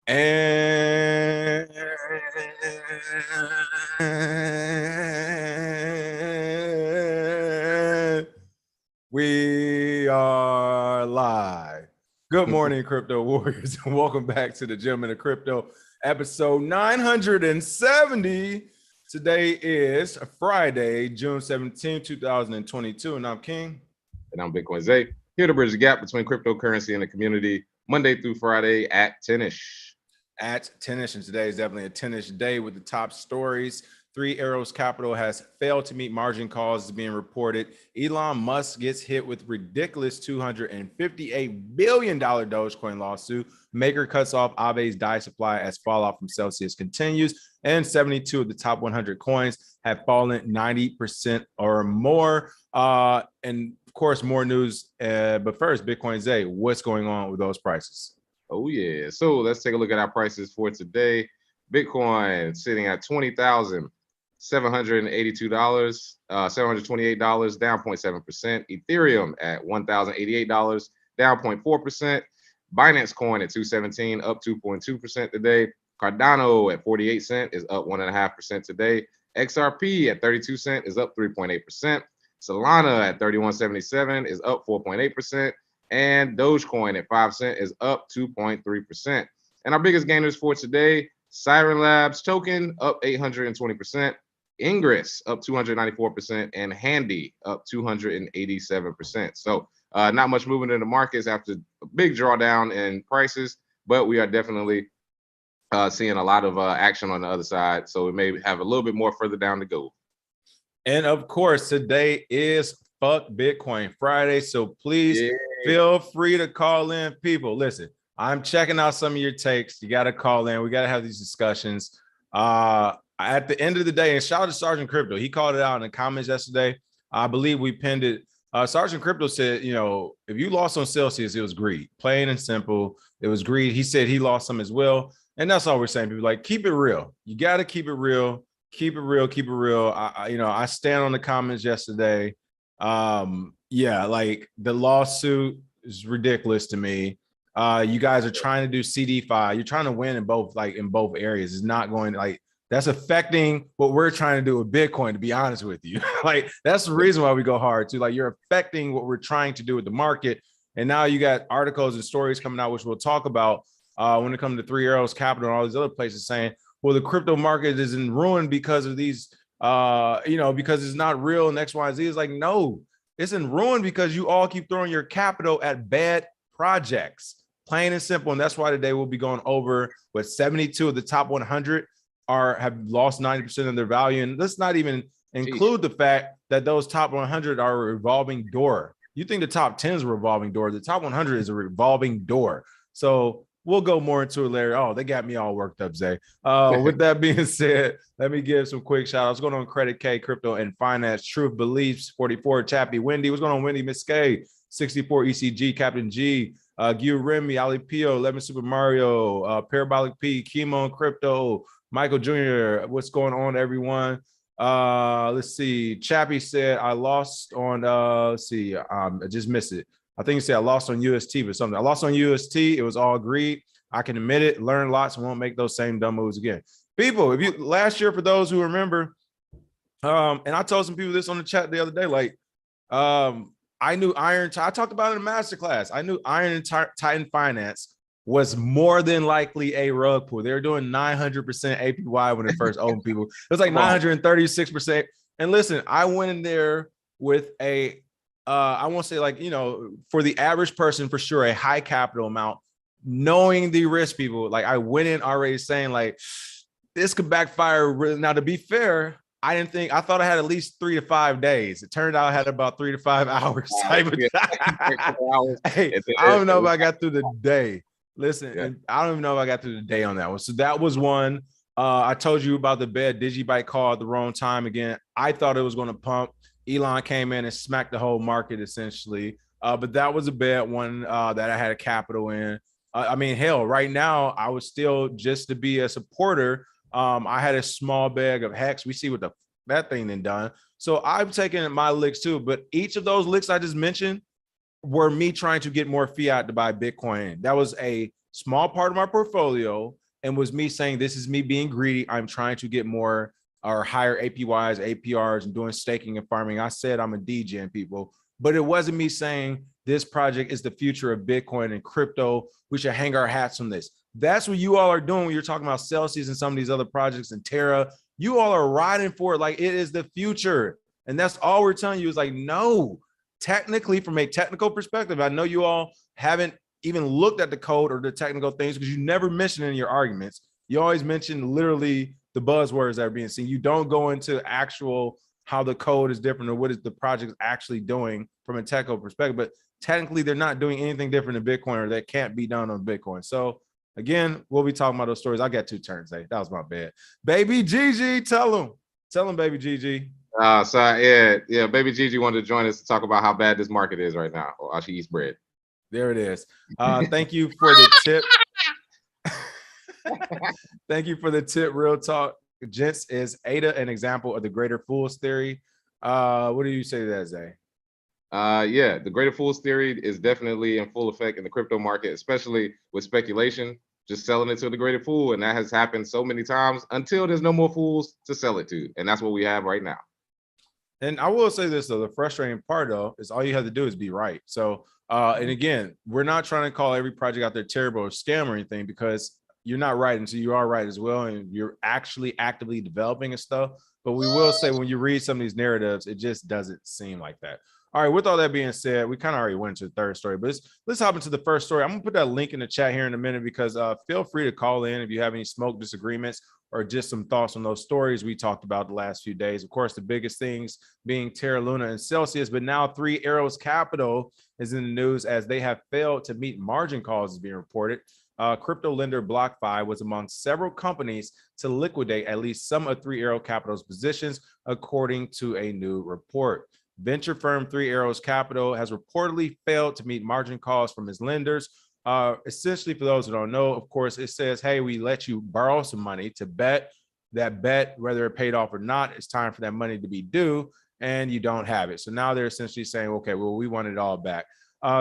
And we are live. Good morning, crypto warriors, and welcome back to the Gentlemen of Crypto, episode 970. Today is Friday, June 17, 2022, and I'm King. And I'm Bitcoin Zay, here to bridge the gap between cryptocurrency and the community, Monday through Friday at 10-ish. At 10-ish, and today is definitely a 10-ish day with the top stories. Three Arrows Capital has failed to meet margin calls being reported. Elon Musk gets hit with ridiculous $258 billion Dogecoin lawsuit. Maker cuts off Aave's DAI supply as fallout from Celsius continues. And 72 of the top 100 coins have fallen 90% or more. And of course, more news. But first, Bitcoin Zay, what's going on with those prices? Oh, yeah. So let's take a look at our prices for today. Bitcoin sitting at $20,782, $728, down 0.7%. Ethereum at $1,088, down 0.4%. Binance Coin at $217, up 2.2% today. Cardano at 48 cents is up 1.5% today. XRP at 32 cents is up 3.8%. Solana at 31.77 is up 4.8%. And Dogecoin at 5 cents is up 2.3%. And our biggest gainers for today, Siren Labs token up 820%, Ingress up 294%, and Handy up 287%. So not much movement in the markets after a big drawdown in prices, but we are definitely seeing a lot of action on the other side. So we may have a little bit more further down to go. And of course, today is Fuck Bitcoin Friday. So please feel free to call in. People, listen, I'm checking out some of your takes. You got to call in. We got to have these discussions. At the end of the day, and shout out to Sergeant Crypto. He called it out in the comments yesterday. I believe we pinned it. Sergeant Crypto said, you know, if you lost on Celsius, it was greed. Plain and simple. It was greed. He said he lost some as well. And that's all we're saying. People like, keep it real. You got to keep it real. Keep it real. Keep it real. I stand on the comments yesterday. Yeah, like the lawsuit is ridiculous to me. You guys are trying to do CD5. You're trying to win in both areas. It's not going to, like, that's affecting what we're trying to do with Bitcoin, to be honest with you. Like, that's the reason why we go hard too. Like, you're affecting what we're trying to do with the market. And now you got articles and stories coming out, which we'll talk about when it comes to Three Arrows Capital and all these other places saying, well, the crypto market is in ruin because of these, because it's not real and X, Y, and Z. Is like, no, it's in ruin because you all keep throwing your capital at bad projects. Plain and simple. And that's why today we'll be going over what 72 of the top 100 have lost 90% of their value. And let's not even include the fact that those top 100 are a revolving door. You think the top 10 is a revolving door. The top 100 is a revolving door. So we'll go more into it later. Oh, they got me all worked up, Zay. With that being said, let me give some quick shout outs. What's going on, Credit K, Crypto and Finance, Truth Beliefs, 44, Chappie, Wendy. What's going on, Wendy, Miss K, 64, ECG, Captain G, Gil Remy, Ali Pio, 11 Super Mario, Parabolic P, Chemo and Crypto, Michael Jr. What's going on, everyone? Let's see. Chappie said, I lost on, I just missed it. I think he said I lost on UST, but something. I lost on UST. It was all greed. I can admit it, learn lots, and won't make those same dumb moves again. People, if you last year, for those who remember, and I told some people this on the chat the other day, like, I knew I talked about it in masterclass. I knew Iron and Titan Finance was more than likely a rug pull. They were doing 900% APY when it first opened. People, it was like 936%. And listen, I went in there with a I won't say, like, for the average person, for sure, a high capital amount, knowing the risk. People, like, I went in already saying, like, this could backfire. Now, to be fair, I thought I had at least 3 to 5 days. It turned out I had about 3 to 5 hours. Type of hey, I don't know if I got through the day. Listen, and I don't even know if I got through the day on that one. So that was one. I told you about the bad Digibyte call at the wrong time again. I thought it was going to pump. Elon came in and smacked the whole market essentially. But that was a bad one that I had a capital in. I mean, hell, right now, I was still, just to be a supporter, I had a small bag of Hex. We see what that thing then done. So I've taken my licks too. But each of those licks I just mentioned were me trying to get more fiat to buy Bitcoin. That was a small part of my portfolio and was me saying, this is me being greedy. I'm trying to get more or higher APYs, APRs, and doing staking and farming. I said I'm a DGen, people, but it wasn't me saying this project is the future of Bitcoin and crypto. We should hang our hats on this. That's what you all are doing when you're talking about Celsius and some of these other projects and Terra. You all are riding for it like it is the future. And that's all we're telling you is like, no, technically, from a technical perspective, I know you all haven't even looked at the code or the technical things because you never mention in your arguments. You always mention literally the buzzwords that are being seen. You don't go into actual how the code is different or what is the project actually doing from a technical perspective. But technically, they're not doing anything different in Bitcoin or that can't be done on Bitcoin. So again, we'll be talking about those stories. I got 2 turns, That was my bad. Baby Gigi, tell them, baby Gigi. Yeah, baby Gigi wanted to join us to talk about how bad this market is right now, or how she eats bread. There it is. Thank you for the tip. Thank you for the tip. Real talk, gents. Is ADA an example of the greater fools theory? What do you say to that, Zay? Yeah, the greater fools theory is definitely in full effect in the crypto market, especially with speculation, just selling it to the greater fool. And that has happened so many times until there's no more fools to sell it to. And that's what we have right now. And I will say this, though, the frustrating part, though, is all you have to do is be right. So, and again, we're not trying to call every project out there terrible or scam or anything, because you're not right until you are right as well. And you're actually actively developing and stuff. But we will say when you read some of these narratives, it just doesn't seem like that. All right, with all that being said, we kind of already went to the third story, but let's hop into the first story. I'm gonna put that link in the chat here in a minute, because feel free to call in if you have any smoke disagreements or just some thoughts on those stories we talked about the last few days. Of course, the biggest things being Terra Luna and Celsius, but now Three Arrows Capital is in the news as they have failed to meet margin calls, is being reported. Crypto lender BlockFi was among several companies to liquidate at least some of Three Arrow Capital's positions, according to a new report. Venture firm Three Arrows Capital has reportedly failed to meet margin calls from its lenders. Essentially, for those who don't know, of course, it says, hey, we let you borrow some money to bet. That bet, whether it paid off or not, it's time for that money to be due, and you don't have it. So now they're essentially saying, okay, well, we want it all back.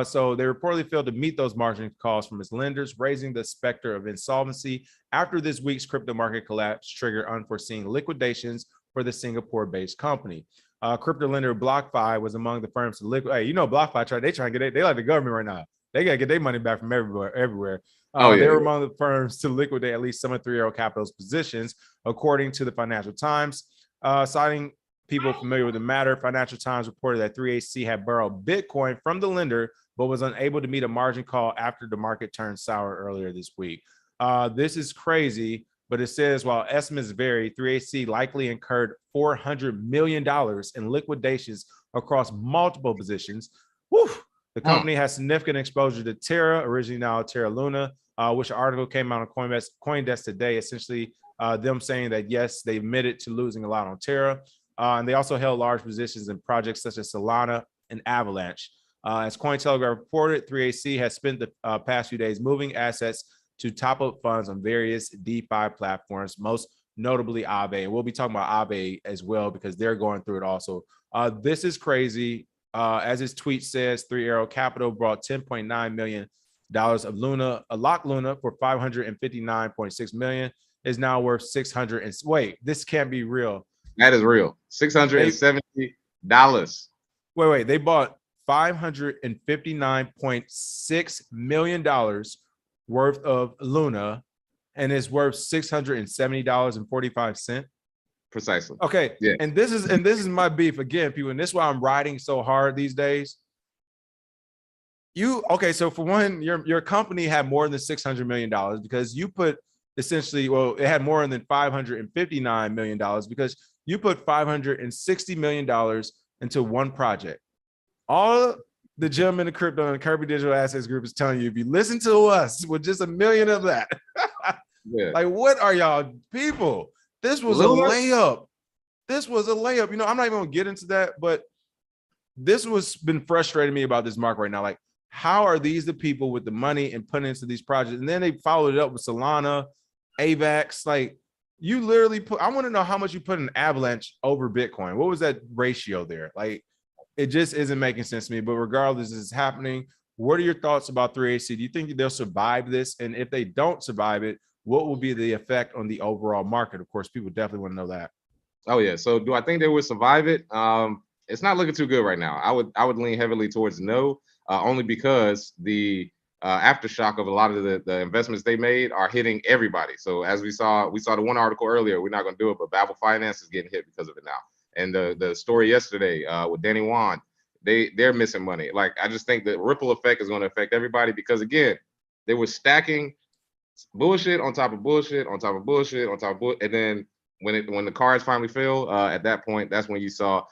So they reportedly failed to meet those margin calls from its lenders, raising the specter of insolvency after this week's crypto market collapse triggered unforeseen liquidations for the Singapore-based company. Crypto lender BlockFi was among the firms to liquidate. Hey, you know, BlockFi they trying to get it. They like the government right now. They got to get their money back from everywhere. They were among the firms to liquidate at least some of Three Arrow Capital's positions, according to the Financial Times. Citing people familiar with the matter, Financial Times reported that 3AC had borrowed Bitcoin from the lender, but was unable to meet a margin call after the market turned sour earlier this week. This is crazy. But it says, while estimates vary, 3AC likely incurred $400 million in liquidations across multiple positions. Whew. The company has significant exposure to Terra, originally now Terra Luna, which article came out on CoinDesk today, essentially them saying that, yes, they admitted to losing a lot on Terra. And they also held large positions in projects such as Solana and Avalanche. As Cointelegraph reported, 3AC has spent the past few days moving assets to top up funds on various DeFi platforms, most notably Aave. And we'll be talking about Aave as well, because they're going through it also. This is crazy. As his tweet says, Three Arrow Capital brought $10.9 million of Luna, locked Luna for $559.6 million, is now worth 600. And wait, this can't be real. That is real. $670. Wait, they bought $559.6 million worth of Luna, and it's worth $670.45. Precisely. Okay. Yeah. And this is my beef again, people. And this is why I'm riding so hard these days. So for one, your company had more than $600 million because you put essentially, well, it had more than $559 million because you put $560 million into one project. All the gentleman in crypto and KRBE Digital Assets Group is telling you, if you listen to us with just $1 million of that, like, what are y'all people? This was a layup. This was a layup. You know, I'm not even gonna get into that, but this was been frustrating me about this market right now. Like, how are these the people with the money and putting into these projects? And then they followed it up with Solana, AVAX. Like, you literally put, I want to know how much you put in Avalanche over Bitcoin. What was that ratio there? Like, it just isn't making sense to me. But regardless, this is happening. What are your thoughts about 3AC? Do you think they'll survive this? And if they don't survive it, what will be the effect on the overall market? Of course, people definitely want to know that. Oh yeah. So do I think they would survive it? It's not looking too good right now. I would lean heavily towards no, only because the aftershock of a lot of the investments they made are hitting everybody. So as we saw the one article earlier. We're not going to do it, but Babel Finance is getting hit because of it now. And the story yesterday with Danny Wan, they're missing money. Like, I just think the ripple effect is going to affect everybody, because again, they were stacking bullshit on top of bullshit on top of bullshit on top of bullshit, and then when the cards finally fell, at that point, that's when you saw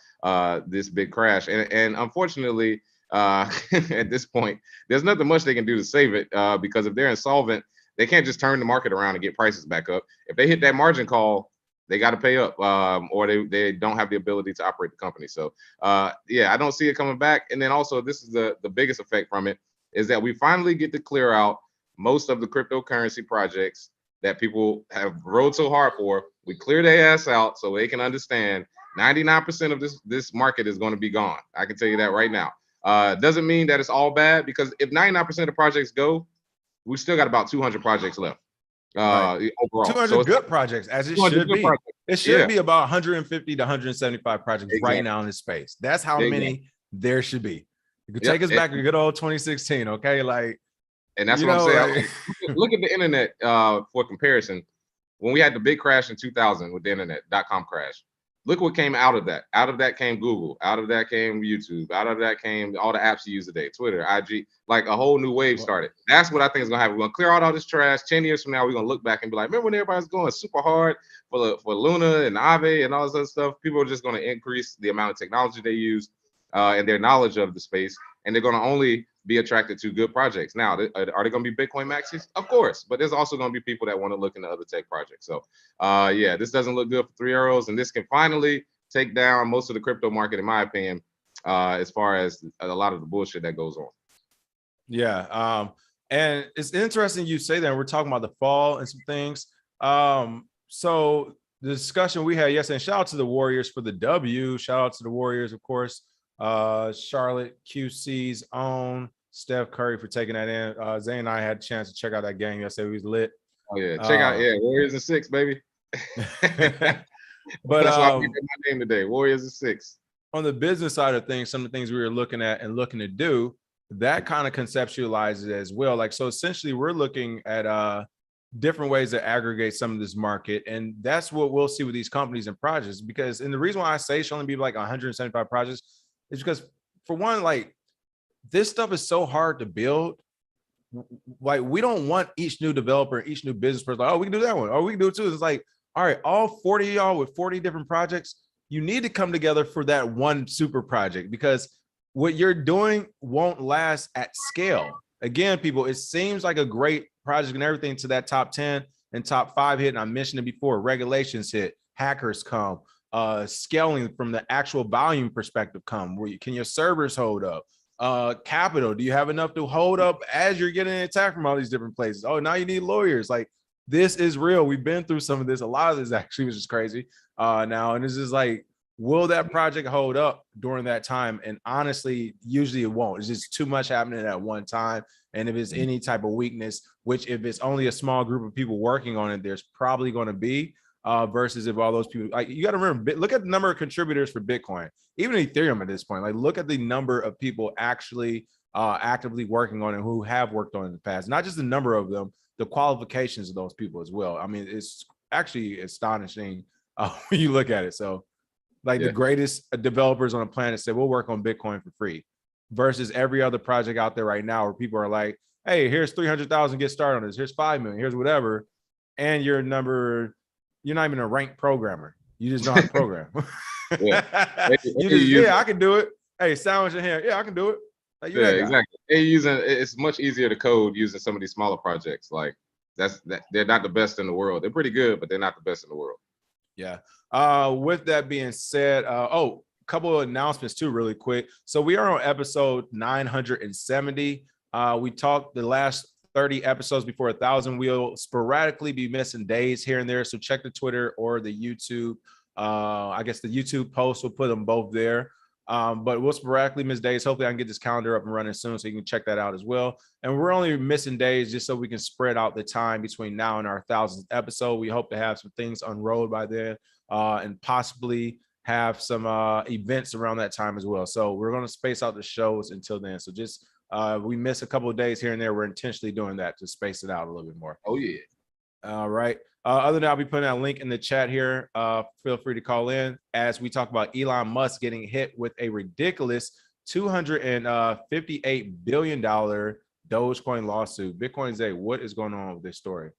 this big crash. And unfortunately, at this point, there's nothing much they can do to save it, because if they're insolvent, they can't just turn the market around and get prices back up. If they hit that margin call, they got to pay up, or they don't have the ability to operate the company. So yeah, I don't see it coming back. And then also, this is the biggest effect from it, is that we finally get to clear out most of the cryptocurrency projects that people have rode so hard for. We clear their ass out so they can understand 99% of this market is going to be gone. I can tell you that right now. Doesn't mean that it's all bad, because if 99% of projects go, we still got about 200 projects left overall. 200 so good projects, as it should be. Projects. It should be about 150 to 175 projects right now in this space. That's how many there should be. You could take us back to good old 2016, okay? Like, and that's what I'm saying. Like, look at the internet for comparison. When we had the big crash in 2000 with the internet, .com crash, look what came out of that. Out of that came Google. Out of that came YouTube. Out of that came all the apps you use today, Twitter, IG. Like, a whole new wave started. That's what I think is going to happen. We're going to clear out all this trash. 10 years from now, we're going to look back and be like, remember when everybody's going super hard for Luna and Aave and all this other stuff? People are just going to increase the amount of technology they use and their knowledge of the space. And they're going to only be attracted to good projects. Now, are they going to be Bitcoin maxis? Of course, but there's also going to be people that want to look into other tech projects. So, yeah, this doesn't look good for 3 Arrows, and this can finally take down most of the crypto market, in my opinion, as far as a lot of the bullshit that goes on. Yeah, and it's interesting you say that. We're talking about the fall and some things. So the discussion we had yesterday, and shout out to the Warriors for the W. Shout out to the Warriors, of course. Charlotte QC's own Steph Curry for taking that in. Zay and I had a chance to check out that game yesterday. We was lit. Oh yeah, check out Warriors and 6, baby. But that's why I picked my name today. Warriors and 6. On the business side of things, some of the things we were looking at and looking to do, that kind of conceptualizes it as well. Like, so essentially, we're looking at different ways to aggregate some of this market, and that's what we'll see with these companies and projects. Because, and the reason why I say it should only be like 175 projects is because, for one, like, this stuff is so hard to build. Like, we don't want each new developer, each new business person, like, oh, we can do that one, or we can do it too. It's like, all right, all 40 of y'all with 40 different projects, you need to come together for that one super project, because what you're doing won't last at scale. Again, people, it seems like a great project and everything to that top 10 and top 5 hit. And I mentioned it before, regulations hit, hackers come, scaling from the actual volume perspective come. Can your servers hold up? Capital, do you have enough to hold up as you're getting attacked from all these different places? Oh, now you need lawyers. Like, this is real. We've been through some of this. A lot of this actually, which is crazy now. And this is like, will that project hold up during that time? And honestly, usually it won't. It's just too much happening at one time. And if it's any type of weakness, which if it's only a small group of people working on it, there's probably going to be, versus if all those people, like, you got to remember, look at the number of contributors for Bitcoin, even Ethereum at this point. Like, look at the number of people actually actively working on it, who have worked on it in the past, not just the number of them, the qualifications of those people as well. I mean, it's actually astonishing when you look at it. So, like, the greatest developers on the planet said, we'll work on Bitcoin for free, versus every other project out there right now where people are like, hey, here's 300,000, get started on this. Here's 5 million, here's whatever. And you're not even a ranked programmer. You just know how to program. I can do it. Hey, sandwich in here. Yeah, I can do it. Like, exactly. It's much easier to code using some of these smaller projects. Like, they're not the best in the world. They're pretty good, but they're not the best in the world. Yeah. With that being said, a couple of announcements too, really quick. So we are on episode 970. We talked the last 30 episodes before 1,000. We'll sporadically be missing days here and there. So check the Twitter or the YouTube. I guess the YouTube post, we'll put them both there. But we'll sporadically miss days. Hopefully I can get this calendar up and running soon so you can check that out as well. And we're only missing days just so we can spread out the time between now and our 1000th episode. We hope to have some things unrolled by then, and possibly have some events around that time as well. So we're going to space out the shows until then. So just we miss a couple of days here and there. We're intentionally doing that to space it out a little bit more. Oh yeah. All right. Other than that, I'll be putting that link in the chat here. Feel free to call in as we talk about Elon Musk getting hit with a ridiculous $258 billion Dogecoin lawsuit. Bitcoin Zay, what is going on with this story?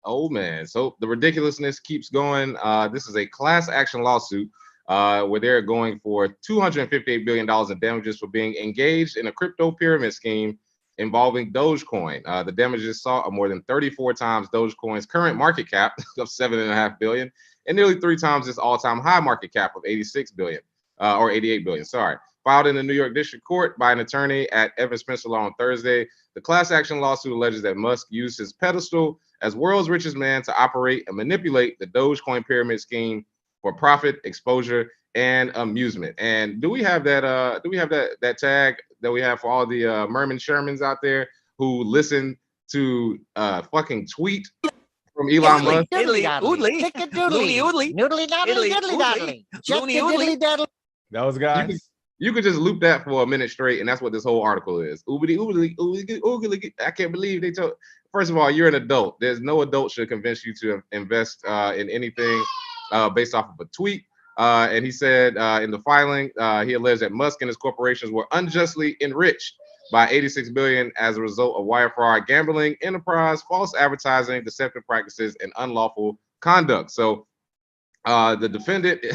Oh man, so the ridiculousness keeps going. This is a class action lawsuit where they're going for $258 billion in damages for being engaged in a crypto pyramid scheme involving Dogecoin. The damages sought are more than 34 times Dogecoin's current market cap of $7.5 billion, and nearly 3 times its all-time high market cap of $86 billion, or $88 billion. Sorry. Filed in the New York District Court by an attorney at Evans Spencer Law on Thursday, the class action lawsuit alleges that Musk used his pedestal as world's richest man to operate and manipulate the Dogecoin pyramid scheme for profit, exposure, and amusement. And do we have that? Do we have that tag that we have for all the Merman Shermans out there who listen to fucking tweet from Elon Musk? That was guys. You could just loop that for a minute straight, and that's what this whole article is. Oogly, oogly, oogly, oogly. I can't believe they told. First of all, you're an adult. There's no adult should convince you to invest in anything based off of a tweet. And he said in the filing, he alleged that Musk and his corporations were unjustly enriched by $86 billion as a result of wire fraud, gambling, enterprise, false advertising, deceptive practices, and unlawful conduct. So the defendant,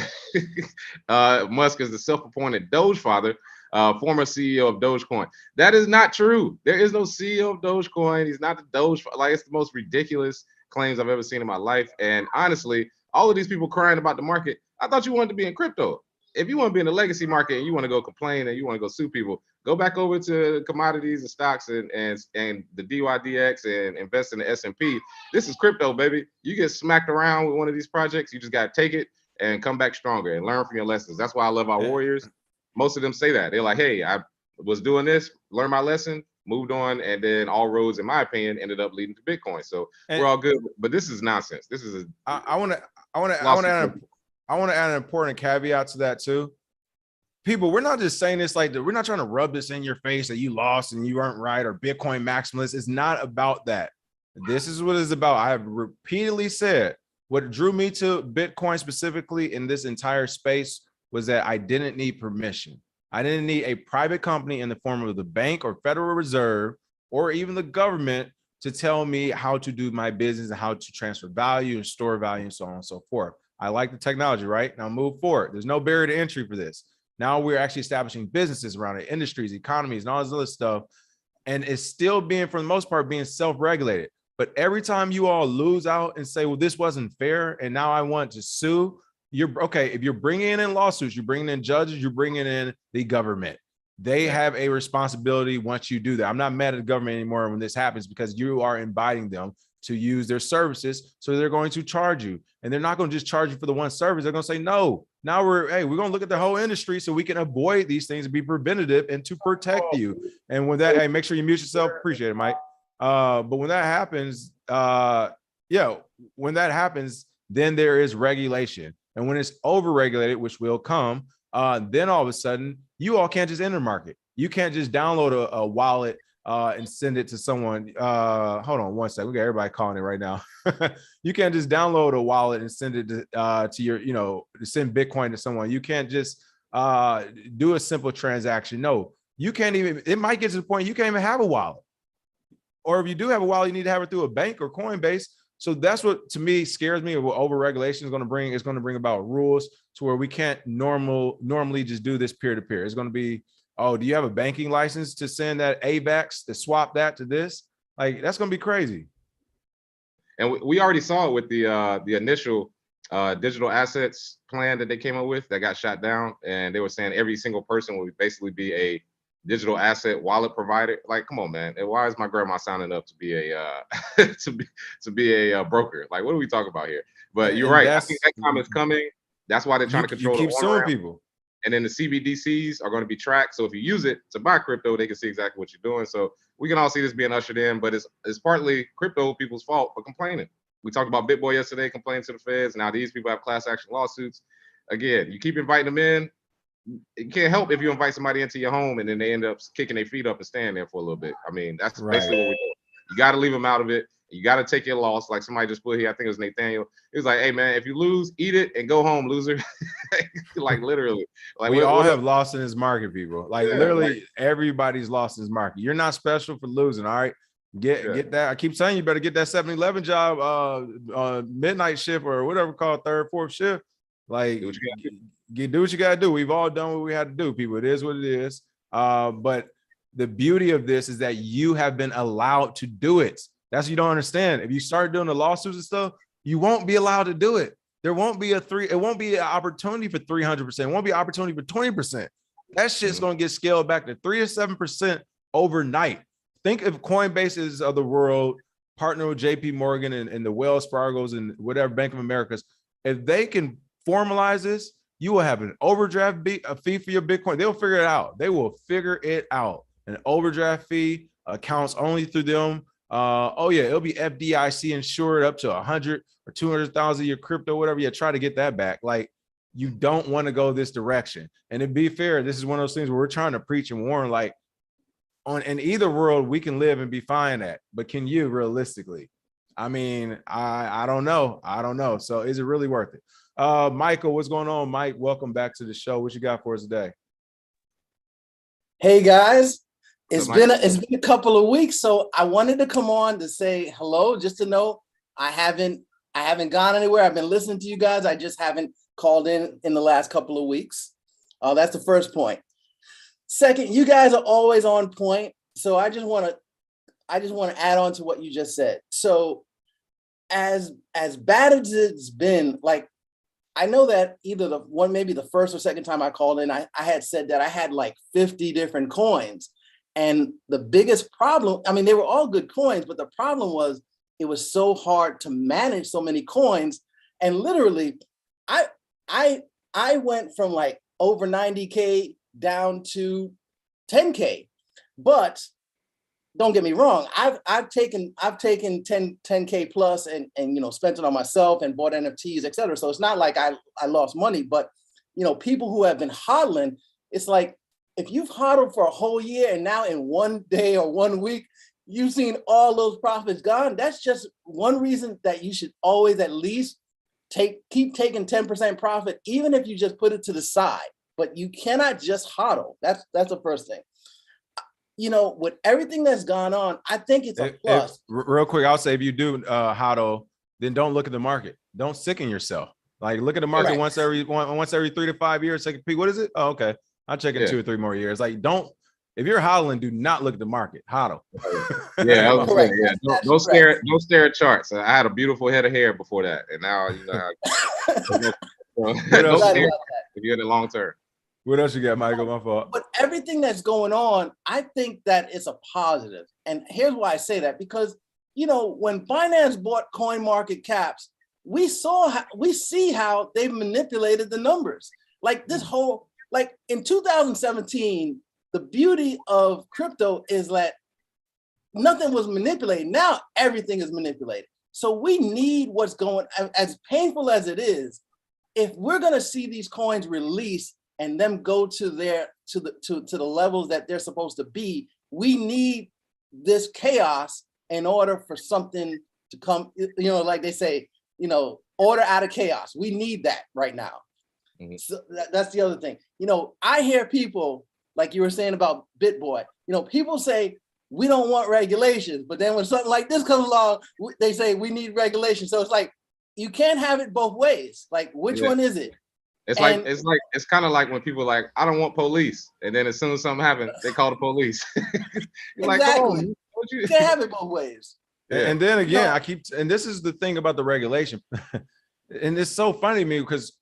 Musk, is the self-appointed Doge father, former CEO of Dogecoin. That is not true. There is no CEO of Dogecoin. He's not the Doge. Like, it's the most ridiculous claims I've ever seen in my life. And honestly, all of these people crying about the market, I thought you wanted to be in crypto. If you want to be in the legacy market and you want to go complain and you want to go sue people, go back over to commodities and stocks and the DYDX and invest in the S&P. This is crypto, baby. You get smacked around with one of these projects, you just got to take it and come back stronger and learn from your lessons. That's why I love our warriors. Most of them say that. They're like, hey, I was doing this, learned my lesson, moved on, and then all roads, in my opinion, ended up leading to Bitcoin. So we're all good. But this is nonsense. This is I want to add an important caveat to that too. People, we're not just saying this like that. We're not trying to rub this in your face that you lost and you weren't right or Bitcoin maximalist. It's not about that. This is what it's about. I have repeatedly said what drew me to Bitcoin specifically in this entire space was that I didn't need permission. I didn't need a private company in the form of the bank or Federal Reserve or even the government to tell me how to do my business and how to transfer value and store value and so on and so forth. I like the technology, right? Now move forward. There's no barrier to entry for this. Now we're actually establishing businesses around it, industries, economies, and all this other stuff. And it's still being, for the most part, being self-regulated. But every time you all lose out and say, well, this wasn't fair, and now I want to sue, you're okay. If you're bringing in lawsuits, you're bringing in judges, you're bringing in the government. They have a responsibility once you do that. I'm not mad at the government anymore when this happens because you are inviting them to use their services. So they're going to charge you, and they're not going to just charge you for the one service. They're going to say, no, now we're going to look at the whole industry so we can avoid these things and be preventative and to protect you. And when that, make sure you mute yourself. Appreciate it, Mike. But when that happens, when that happens, then there is regulation. And when it's overregulated, which will come, then all of a sudden, you all can't just enter the market. You can't just download a wallet and send it to someone. Hold on one second. We got everybody calling it right now. You can't just download a wallet and send it to your, to send Bitcoin to someone. You can't just do a simple transaction. No, you can't even, it might get to the point you can't even have a wallet. Or if you do have a wallet, you need to have it through a bank or Coinbase. So that's what, to me, scares me of what overregulation is going to bring. It's going to bring about rules to where we can't normally just do this peer-to-peer. It's going to be, oh, do you have a banking license to send that AVAX to swap that to this? Like, that's going to be crazy. And we already saw it with the initial digital assets plan that they came up with that got shot down. And they were saying every single person would basically be a digital asset wallet provider. Like, come on, man. And why is my grandma signing up to be a to be a broker? Like, what are we talking about here? But you're right. I think that time is coming. That's why they're trying to control. You keep suing people. And then the CBDCs are going to be tracked. So if you use it to buy crypto, they can see exactly what you're doing. So we can all see this being ushered in, but it's partly crypto people's fault for complaining. We talked about BitBoy yesterday, complaining to the feds. Now these people have class action lawsuits. Again, you keep inviting them in. It can't help if you invite somebody into your home and then they end up kicking their feet up and staying there for a little bit. I mean, that's basically what we're doing. You got to leave them out of it. You got to take your loss. Like somebody just put here, I think it was Nathaniel. He was like, hey, man, if you lose, eat it and go home, loser. Like literally. Like we all have lost in this market, people. Like literally like, everybody's lost in this market. You're not special for losing, all right? Get that. I keep saying you better get that 7-11 job, midnight shift or whatever called third, fourth shift. Like do what you gotta do. We've all done what we had to do, people. It is what it is. But the beauty of this is that you have been allowed to do it. That's what you don't understand. If you start doing the lawsuits and stuff, you won't be allowed to do it. There won't be it won't be an opportunity for 300%. It won't be an opportunity for 20%. That shit's gonna get scaled back to 3 or 7% overnight. Think if Coinbases of the world partner with JP Morgan and the Wells Fargo's and whatever Bank of America's, if they can formalize this, you will have an overdraft fee for your Bitcoin. They'll figure it out. They will figure it out. An overdraft fee, accounts only through them. Oh yeah, it'll be FDIC insured up to 100 or 200,000 your crypto, whatever. You try to get that back. Like you don't want to go this direction. And to be fair, this is one of those things where we're trying to preach and warn. Like in either world, we can live and be fine at, but can you realistically? I mean, I don't know. I don't know. So is it really worth it? Michael, what's going on? Mike, welcome back to the show. What you got for us today? Hey guys. It's been a couple of weeks, so I wanted to come on to say hello, just to know I haven't gone anywhere. I've been listening to you guys. I just haven't called in the last couple of weeks. That's the first point. Second, you guys are always on point, so I just want to add on to what you just said. So, as bad as it's been, like I know that either maybe the first or second time I called in, I had said that I had like 50 different coins. And the biggest problem, I mean, they were all good coins, but the problem was it was so hard to manage so many coins. And literally, I went from like over 90K down to 10K. But don't get me wrong, I've taken 10K plus and spent it on myself and bought NFTs, et cetera. So it's not like I lost money, but people who have been hodling, it's like, if you've hodled for a whole year and now in one day or 1 week, you've seen all those profits gone, that's just one reason that you should always at least keep taking 10% profit, even if you just put it to the side. But you cannot just hodl. That's the first thing. With everything that's gone on, I think it's a plus. Real quick, I'll say if you do hodl, then don't look at the market. Don't sicken yourself. Like look at the market once every 3 to 5 years. Take a peek. What is it? Oh, okay. I'll check in 2 or 3 more years. Like, if you're hodling, do not look at the market. Hodl. Yeah, correct. Yeah. Don't stare at charts. I had a beautiful head of hair before that, and now you know how. Don't stare if you're in the long term. What else you got, Michael? My fault. But everything that's going on, I think that it's a positive. And here's why I say that, because when Binance bought coin market caps, we see how they manipulated the numbers. Like this whole. Like in 2017, the beauty of crypto is that nothing was manipulated. Now everything is manipulated. So we need what's going, as painful as it is, if we're going to see these coins release and them go to the levels that they're supposed to be, we need this chaos in order for something to come, like they say, order out of chaos. We need that right now. So that's the other thing. I hear people, like you were saying about BitBoy, people say we don't want regulations, but then when something like this comes along, they say we need regulations. So it's like, you can't have it both ways. Like, which one is it? It's kind of like when people are like, I don't want police. And then as soon as something happens, they call the police. You're exactly. Like, you can't have it both ways. And then again, and this is the thing about the regulation. And it's so funny to me because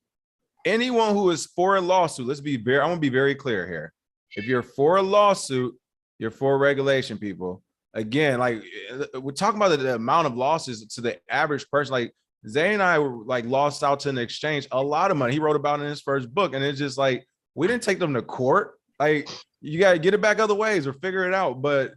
anyone who is for a lawsuit, I want to be very clear here. If you're for a lawsuit, you're for regulation, people. Again, like we're talking about the amount of losses to the average person. Like Zay and I were like lost out to an exchange a lot of money. He wrote about it in his first book. And it's just like, we didn't take them to court. Like, you got to get it back other ways or figure it out. But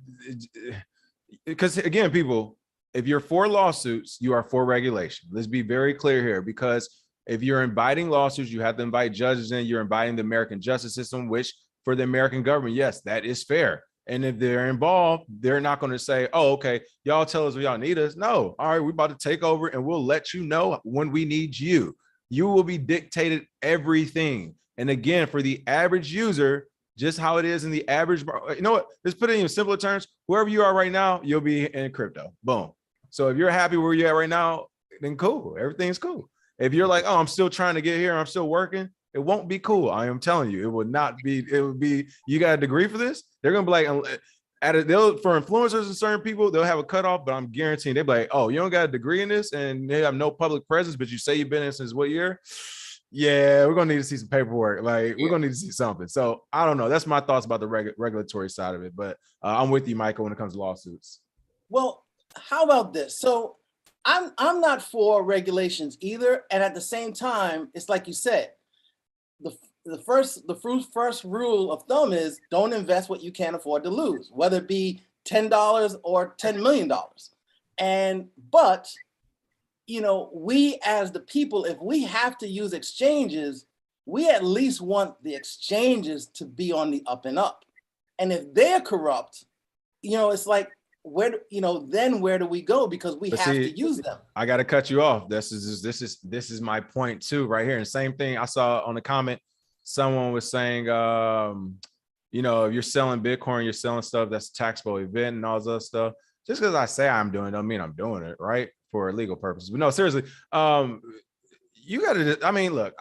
because again, people, if you're for lawsuits, you are for regulation. Let's be very clear here, because if you're inviting lawsuits, you have to invite judges in. You're inviting the American justice system, which for the American government, yes, that is fair. And if they're involved, they're not going to say, oh, okay, y'all tell us when y'all need us. No, all right, we're about to take over and we'll let you know when we need you. You will be dictated everything. And again, for the average user, just how it is in the average, you know what, let's put it in simpler terms. Wherever you are right now, you'll be in crypto. Boom. So if you're happy where you're at right now, then cool. Everything's cool. If you're like, oh, I'm still trying to get here, I'm still working, it won't be cool. I am telling you, it would not be. It would be, you got a degree for this? They're gonna be like, for influencers and certain people, they'll have a cutoff, but I'm guaranteeing they'll be like, oh, you don't got a degree in this and they have no public presence, but you say you've been in since what year? Yeah, we're gonna need to see some paperwork. Like, we're gonna need to see something. So I don't know. That's my thoughts about the regulatory side of it. But I'm with you, Michael, when it comes to lawsuits. Well, how about this? So I'm not for regulations either, and at the same time, it's like you said, the first rule of thumb is don't invest what you can't afford to lose, whether it be $10 or $10 million. But you know, we as the people, if we have to use exchanges, we at least want the exchanges to be on the up and up. And if they're corrupt, you know, it's like, then where do we go? Because we have to use them. I got to cut you off. This is my point too, right here. And same thing I saw on the comment. Someone was saying, you know, if you're selling Bitcoin, you're selling stuff that's a taxable event and all this other stuff. Just because I say I'm doing it, don't mean I'm doing it, right? For legal purposes. But no, seriously, you got to, I mean, look,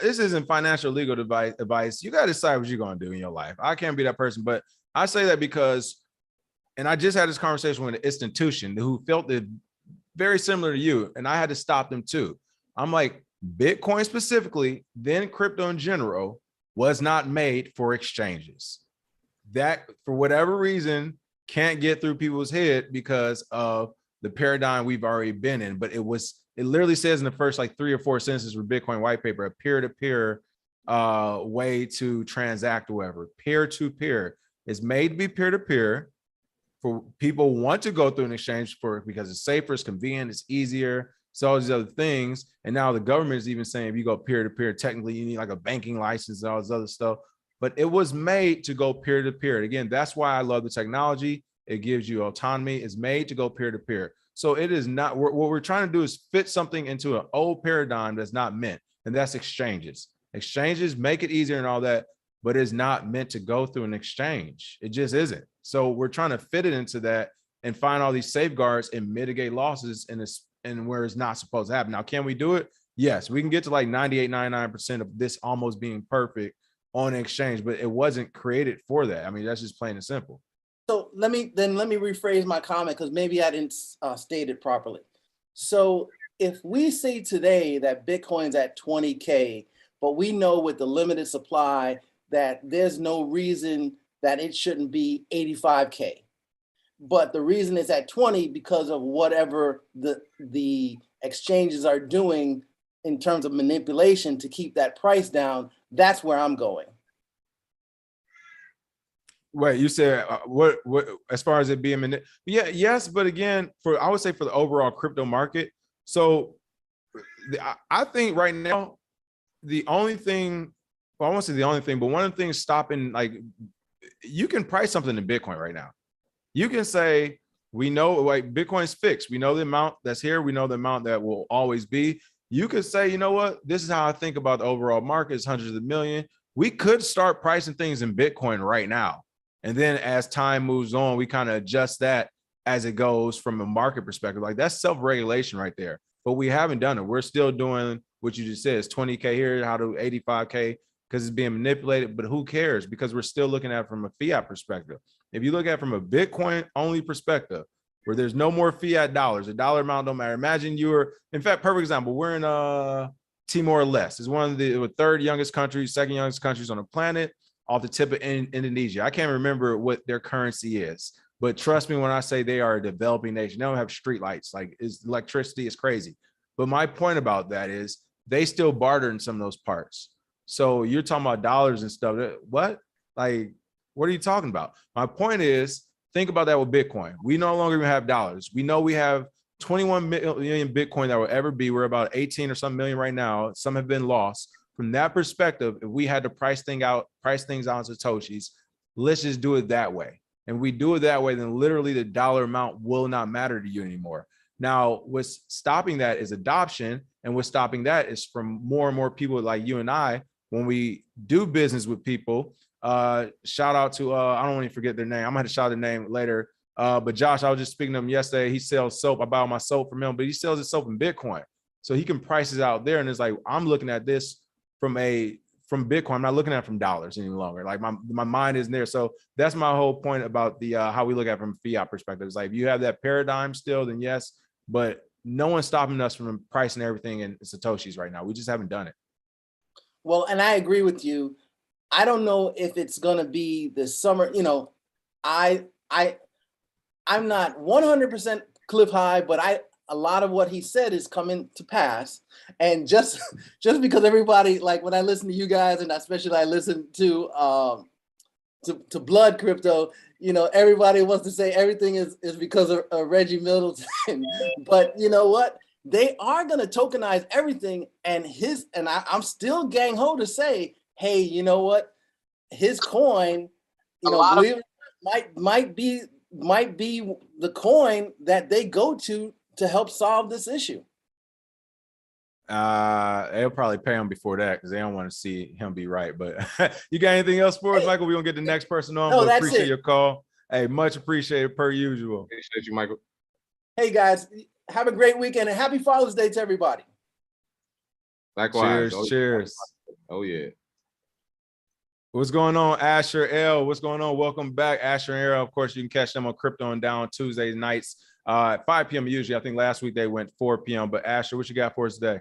this isn't financial legal advice. You got to decide what you're going to do in your life. I can't be that person, but I say that because, and I just had this conversation with an institution who felt it very similar to you, and I had to stop them too. I'm like, Bitcoin specifically, then crypto in general, was not made for exchanges. That, for whatever reason, can't get through people's head because of the paradigm we've already been in. But it literally says in the first like 3 or 4 sentences for Bitcoin white paper, a peer-to-peer way to transact, whatever. Peer-to-peer is made to be peer-to-peer. For people want to go through an exchange because it's safer, it's convenient, it's easier, so all these other things. And now the government is even saying if you go peer-to-peer, technically you need like a banking license and all this other stuff. But it was made to go peer-to-peer. Again, that's why I love the technology. It gives you autonomy. It's made to go peer-to-peer. So it is not, what we're trying to do is fit something into an old paradigm that's not meant, and that's exchanges. Exchanges make it easier and all that, but it's not meant to go through an exchange. It just isn't. So we're trying to fit it into that and find all these safeguards and mitigate losses and where it's not supposed to happen. Now, can we do it? Yes, we can get to like 98, 99% of this almost being perfect on an exchange, but it wasn't created for that. I mean, that's just plain and simple. So let me rephrase my comment because maybe I didn't state it properly. So if we say today that Bitcoin's at 20K, but we know with the limited supply that there's no reason that it shouldn't be 85K. But the reason it's at 20 because of whatever the exchanges are doing in terms of manipulation to keep that price down. That's where I'm going. Wait, you said what as far as it being yes, but again, I would say for the overall crypto market. So I think right now the only thing, well, I won't say the only thing, but one of the things stopping, like, you can price something in Bitcoin right now. You can say, we know like Bitcoin's fixed. We know the amount that's here. We know the amount that will always be. You could say, you know what, this is how I think about the overall market. It's hundreds of millions. We could start pricing things in Bitcoin right now. And then as time moves on, we kind of adjust that as it goes from a market perspective. Like, that's self-regulation right there. But we haven't done it. We're still doing what you just said. It's 20K here, how to 85K, because it's being manipulated. But who cares? Because we're still looking at it from a fiat perspective. If you look at it from a Bitcoin only perspective, where there's no more fiat dollars, the dollar amount don't matter. Imagine in fact, perfect example, we're in Timor-Leste. It's one of the third youngest countries, second youngest countries on the planet, off the tip of Indonesia. I can't remember what their currency is, but trust me when I say they are a developing nation. They don't have street lights, like electricity is crazy. But my point about that is they still barter in some of those parts. So you're talking about dollars and stuff. What? Like, what are you talking about? My point is, think about that with Bitcoin. We no longer even have dollars. We know we have 21 million Bitcoin that will ever be. We're about 18 or some million right now. Some have been lost. From that perspective, if we had to price things out in Satoshis, let's just do it that way. And we do it that way, then literally the dollar amount will not matter to you anymore. Now, what's stopping that is adoption. And what's stopping that is from more and more people like you and I, when we do business with people, shout out to, I don't want to forget their name. I'm going to have to shout their name later. But Josh, I was just speaking to him yesterday. He sells soap. I buy all my soap from him, but he sells his soap in Bitcoin. So he can price it out there. And it's like, I'm looking at this from Bitcoin. I'm not looking at it from dollars any longer. Like my mind isn't there. So that's my whole point about the how we look at it from a fiat perspective. It's like, if you have that paradigm still, then yes, but no one's stopping us from pricing everything in Satoshis right now. We just haven't done it. Well, and I agree with you. I don't know if it's going to be this summer. You know, I'm not 100% cliff high, but a lot of what he said is coming to pass. And just because everybody, like when I listen to you guys, and especially I listen to Blood Crypto, you know, everybody wants to say everything is because of Reggie Middleton. But you know what? They are going to tokenize everything, and I'm still gang ho to say, hey, you know what? His coin, you know, might be the coin that they go to help solve this issue. They'll probably pay him before that because they don't want to see him be right. But you got anything else for us, Michael? We're gonna get the next person on. No, but that's appreciate it. Your call. Hey, much appreciated per usual. Appreciate you, Michael. Hey guys, have a great weekend and happy Father's Day to everybody. Likewise. Cheers. Oh yeah. What's going on, Asher L? What's going on? Welcome back, Asher and L. Of course, you can catch them on Crypto and Down Tuesday nights at 5 p.m. usually. I think last week they went 4 p.m. But Asher, what you got for us today?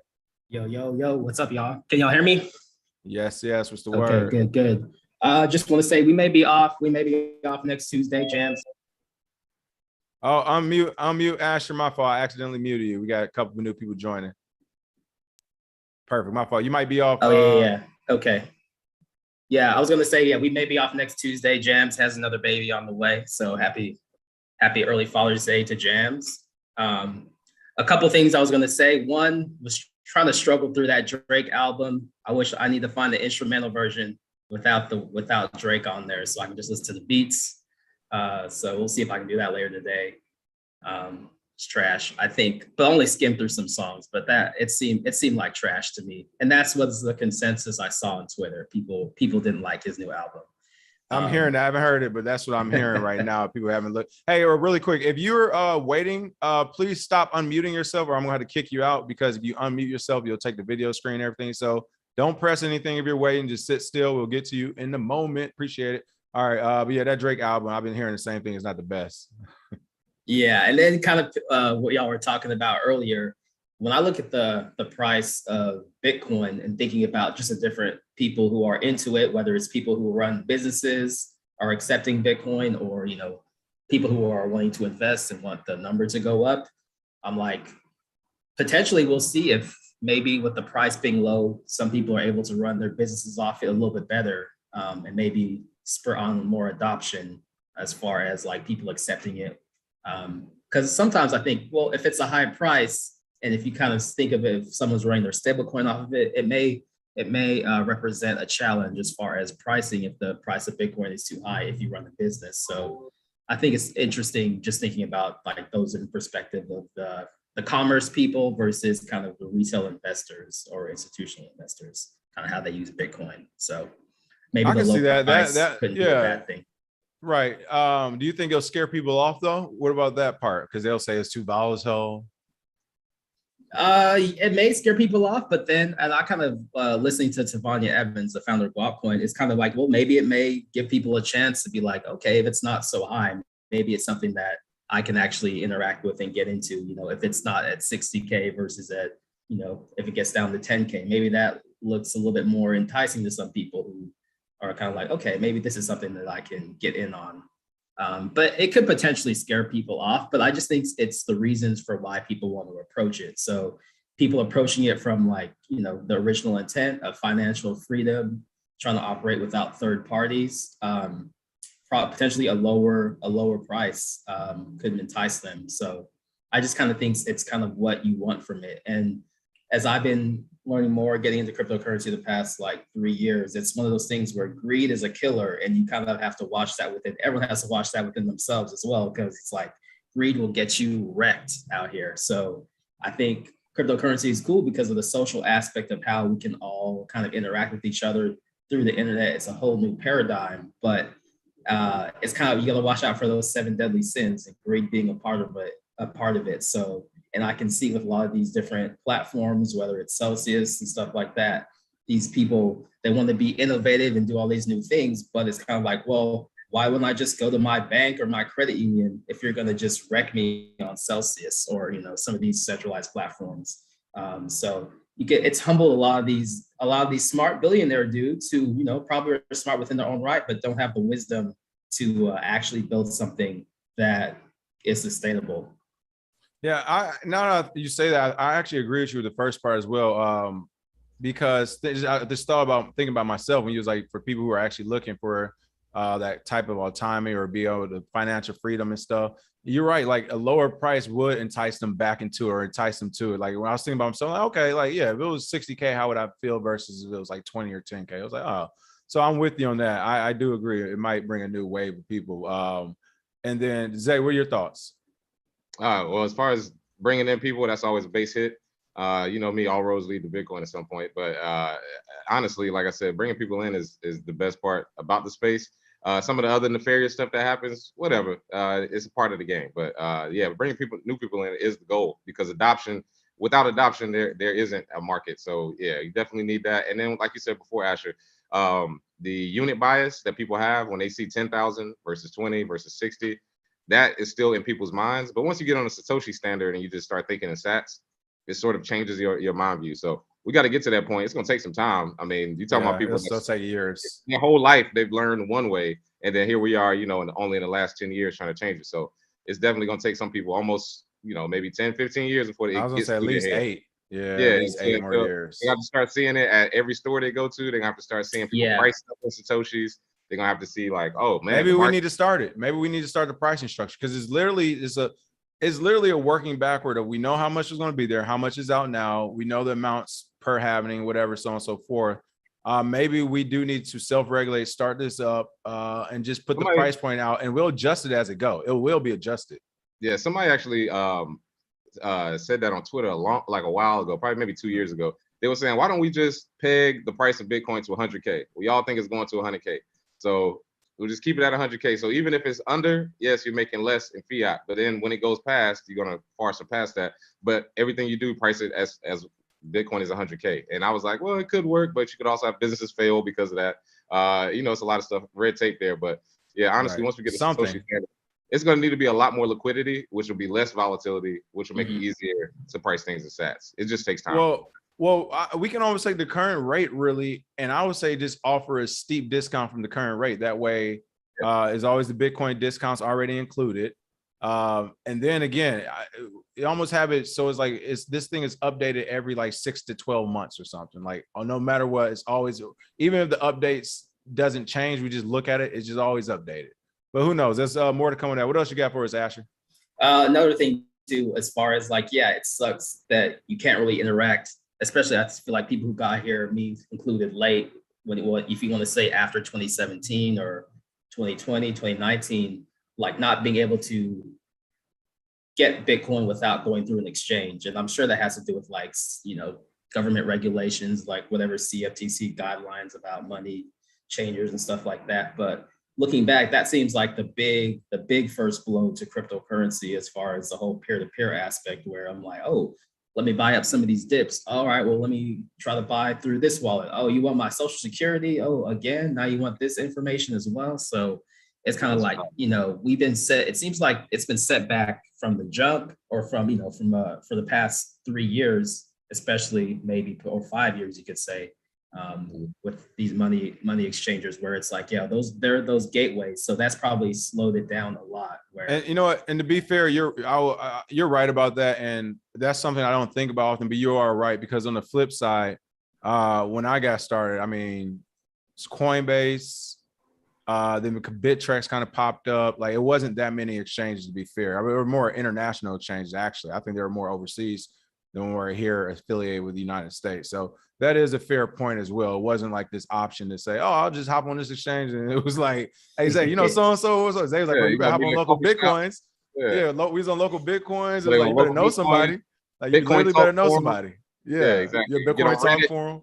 Yo, what's up, y'all? Can y'all hear me? Yes. What's the word? Okay, good. Just want to say we may be off next Tuesday, Jams. Oh, unmute Asher. My fault. I accidentally muted you. We got a couple of new people joining. Perfect. My fault. You might be off. Oh, yeah. Okay. Yeah, I was gonna say, yeah, we may be off next Tuesday. Jams has another baby on the way, so happy early Father's Day to Jams. A couple things I was gonna say. One was trying to struggle through that Drake album. I need to find the instrumental version without Drake on there, so I can just listen to the beats. So we'll see if I can do that later today. It's trash, I think, but only skim through some songs. But that it seemed like trash to me, and that's what's the consensus I saw on Twitter. People didn't like his new album. I'm hearing that. I haven't heard it, but that's what I'm hearing right now. People haven't looked. Hey, or really quick, if you're waiting, please stop unmuting yourself, or I'm gonna have to kick you out, because if you unmute yourself, you'll take the video screen and everything. So don't press anything if you're waiting. Just sit still. We'll get to you in the moment. Appreciate it. All right. But yeah, that Drake album, I've been hearing the same thing. It's not the best. Yeah, and then kind of what y'all were talking about earlier, when I look at the price of Bitcoin and thinking about just the different people who are into it, whether it's people who run businesses are accepting Bitcoin, or, you know, people who are willing to invest and want the number to go up, I'm like, potentially we'll see if maybe with the price being low, some people are able to run their businesses off it a little bit better, and maybe spur on more adoption as far as like people accepting it. Because sometimes I think, well, if it's a high price, and if you kind of think of it, if someone's running their stablecoin off of it, it may represent a challenge as far as pricing if the price of Bitcoin is too high if you run a business. So I think it's interesting just thinking about like those in perspective of the commerce people versus kind of the retail investors or institutional investors, kind of how they use Bitcoin. So maybe I can see that couldn't be a bad thing. Right. Do you think it'll scare people off though? What about that part? Because they'll say it's too volatile. It may scare people off, but then, and I kind of listening to Tavania Evans, the founder of Dogecoin, it's kind of like, well, maybe it may give people a chance to be like, okay, if it's not so high, maybe it's something that I can actually interact with and get into. You know, if it's not at 60K versus at, you know, if it gets down to 10K, maybe that looks a little bit more enticing to some people who are kind of like, okay, maybe this is something that I can get in on. But it could potentially scare people off, but I just think it's the reasons for why people want to approach it. So people approaching it from like, you know, the original intent of financial freedom, trying to operate without third parties, potentially a lower price could entice them. So I just kind of think it's kind of what you want from it. And as I've been learning more, getting into cryptocurrency the past like 3 years, it's one of those things where greed is a killer, and you kind of have to watch that within. Everyone has to watch that within themselves as well, because it's like greed will get you wrecked out here. So I think cryptocurrency is cool because of the social aspect of how we can all kind of interact with each other through the internet. It's a whole new paradigm, but it's kind of, you got to watch out for those 7 deadly sins, and greed being a part of it. So, and I can see with a lot of these different platforms, whether it's Celsius and stuff like that, these people, they want to be innovative and do all these new things, but it's kind of like, well, why wouldn't I just go to my bank or my credit union if you're going to just wreck me on Celsius or, you know, some of these centralized platforms? So it's humbled a lot of these smart billionaire dudes who, you know, probably are smart within their own right, but don't have the wisdom to actually build something that is sustainable. Yeah, now that you say that, I actually agree with you with the first part as well. Because I just thought about thinking about myself when you was like, for people who are actually looking for that type of autonomy or be able to financial freedom and stuff. You're right. Like a lower price would entice them back into it or entice them to it. Like when I was thinking about myself, like, okay, like, yeah, if it was 60K, how would I feel versus if it was like 20 or 10K? I was like, oh, so I'm with you on that. I do agree. It might bring a new wave of people. And then Zay, what are your thoughts? Well, as far as bringing in people, that's always a base hit. You know me, all roads lead to Bitcoin at some point. But honestly, like I said, bringing people in is the best part about the space. Some of the other nefarious stuff that happens, whatever, it's a part of the game. But yeah, bringing new people in is the goal, because without adoption, there isn't a market. So yeah, you definitely need that. And then, like you said before, Asher, the unit bias that people have when they see 10,000 versus 20 versus 60, that is still in people's minds. But once you get on the Satoshi standard and you just start thinking in sats, it sort of changes your mind view. So we got to get to that point. It's going to take some time. I mean, you talking about people that'll take years. Their whole life they've learned one way, and then here we are, you know, only in the last 10 years trying to change it. So it's definitely going to take some people almost, you know, maybe 10, 15 years before they I was going to say at least 8. Yeah, at least 8 more years. They have to start seeing it at every store they go to. They're going to have to start seeing people price stuff in Satoshis. They're going to have to see like, oh, man. Maybe we need to start it. Maybe we need to start the pricing structure, because it's literally a working backward of, we know how much is going to be there, how much is out now. We know the amounts per happening, whatever, so on and so forth. Maybe we do need to self-regulate, start this up, and just put the price point out, and we'll adjust it as it go. It will be adjusted. Yeah, somebody actually said that on Twitter a while ago, probably maybe 2 years ago. They were saying, why don't we just peg the price of Bitcoin to 100K? We all think it's going to 100K. So we'll just keep it at 100K. So even if it's under, yes, you're making less in fiat. But then when it goes past, you're going to far surpass that. But everything you do, price it as Bitcoin is 100K. And I was like, well, it could work, but you could also have businesses fail because of that. You know, it's a lot of stuff, red tape there. But yeah, honestly, once we get to Satoshi standard, it's going to need to be a lot more liquidity, which will be less volatility, which will make it easier to price things in sats. It just takes time. Well, we can always take the current rate, really, and I would say just offer a steep discount from the current rate. That way, is always the Bitcoin discounts already included. And then again, you almost have it so it's like this thing is updated every like 6 to 12 months or something. Like, no matter what, it's always, even if the updates doesn't change, we just look at it, it's just always updated. But who knows? There's more to come on that. What else you got for us, Asher? Another thing too, as far as like, yeah, it sucks that you can't really interact. Especially, I feel like people who got here, me included, late, if you want to say after 2017 or 2020, 2019, like not being able to get Bitcoin without going through an exchange. And I'm sure that has to do with like, you know, government regulations, like whatever CFTC guidelines about money changers and stuff like that. But looking back, that seems like the big first blow to cryptocurrency as far as the whole peer-to-peer aspect, where I'm like, oh, let me buy up some of these dips. All right, well, let me try to buy through this wallet. Oh, you want my social security? Oh, again, now you want this information as well. So it's kind of like, you know, we've been set, it seems like it's been set back from the jump, or from, you know, for the past 3 years, especially maybe, or 5 years, you could say. with these money exchangers, where it's like, yeah, there are those gateways. So that's probably slowed it down a lot. And you know what? And to be fair, you're right about that, and that's something I don't think about often. But you are right, because on the flip side, when I got started, I mean, it's Coinbase, then BitTrex kind of popped up. Like, it wasn't that many exchanges, to be fair. I mean, there were more international exchanges, actually. I think there were more overseas than we're here affiliated with the United States. So that is a fair point as well. It wasn't like this option to say, oh, I'll just hop on this exchange. And it was like, hey, Zay, you know, so-and-so. Zay was like, bro, you better hop on local Bitcoins. Yeah, we was on local Bitcoins. It was like, you better know somebody. Like, you literally better know somebody. Yeah, exactly. Your Bitcoin talk forum.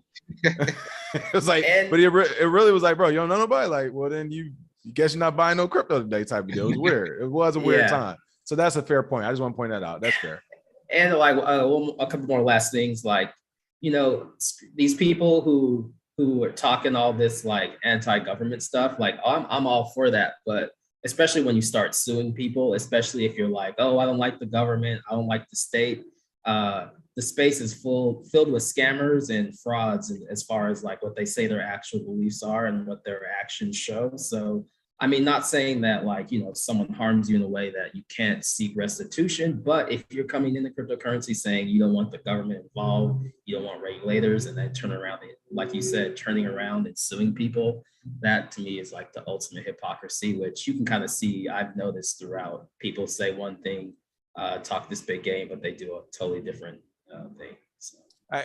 It's like, but it really was like, bro, you don't know nobody? Like, well, then you guess you're not buying no crypto today type of deal. It was weird. It was a weird time. So that's a fair point. I just want to point that out. That's fair. And like a couple more last things, like, you know, these people who are talking all this like anti-government stuff, like, I'm all for that. But especially when you start suing people, especially if you're like, oh, I don't like the government, I don't like the state. The space is filled with scammers and frauds, and as far as like what they say their actual beliefs are and what their actions show. So, I mean, not saying that, like, you know, if someone harms you in a way that you can't seek restitution, but if you're coming into cryptocurrency saying you don't want the government involved, you don't want regulators, and then turn around, like you said, turning around and suing people, that to me is like the ultimate hypocrisy, which you can kind of see, I've noticed throughout. People say one thing, talk this big game, but they do a totally different thing. So.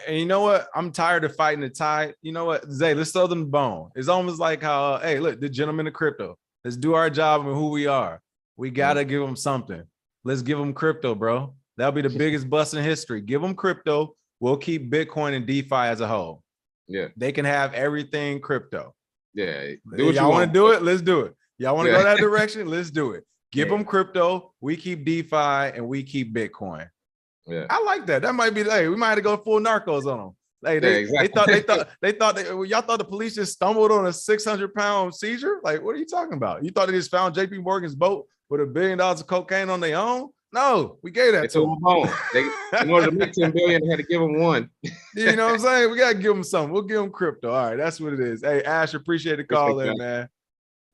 And you know what? I'm tired of fighting the tide. You know what, Zay, let's throw them the bone. It's almost like how, hey, look, the gentleman of crypto. Let's do our job and who we are. We got to give them something. Let's give them crypto, bro. That'll be the biggest bust in history. Give them crypto. We'll keep Bitcoin and DeFi as a whole. Yeah. They can have everything crypto. Yeah. Y'all want to do it? Let's do it. Y'all want to go that direction? Let's do it. Give them crypto. We keep DeFi and we keep Bitcoin. Yeah. I like that. That might be, hey, we might have to go full narcos on them. Hey, they thought y'all thought the police just stumbled on a 600-pound seizure? Like, what are you talking about? You thought they just found JP Morgan's boat with $1 billion of cocaine on their own? No, we gave that to them. In order to make 10 billion, they had to give them one. You know what I'm saying? We gotta give them something. We'll give them crypto. All right, that's what it is. Hey, Ash, appreciate the call in, man.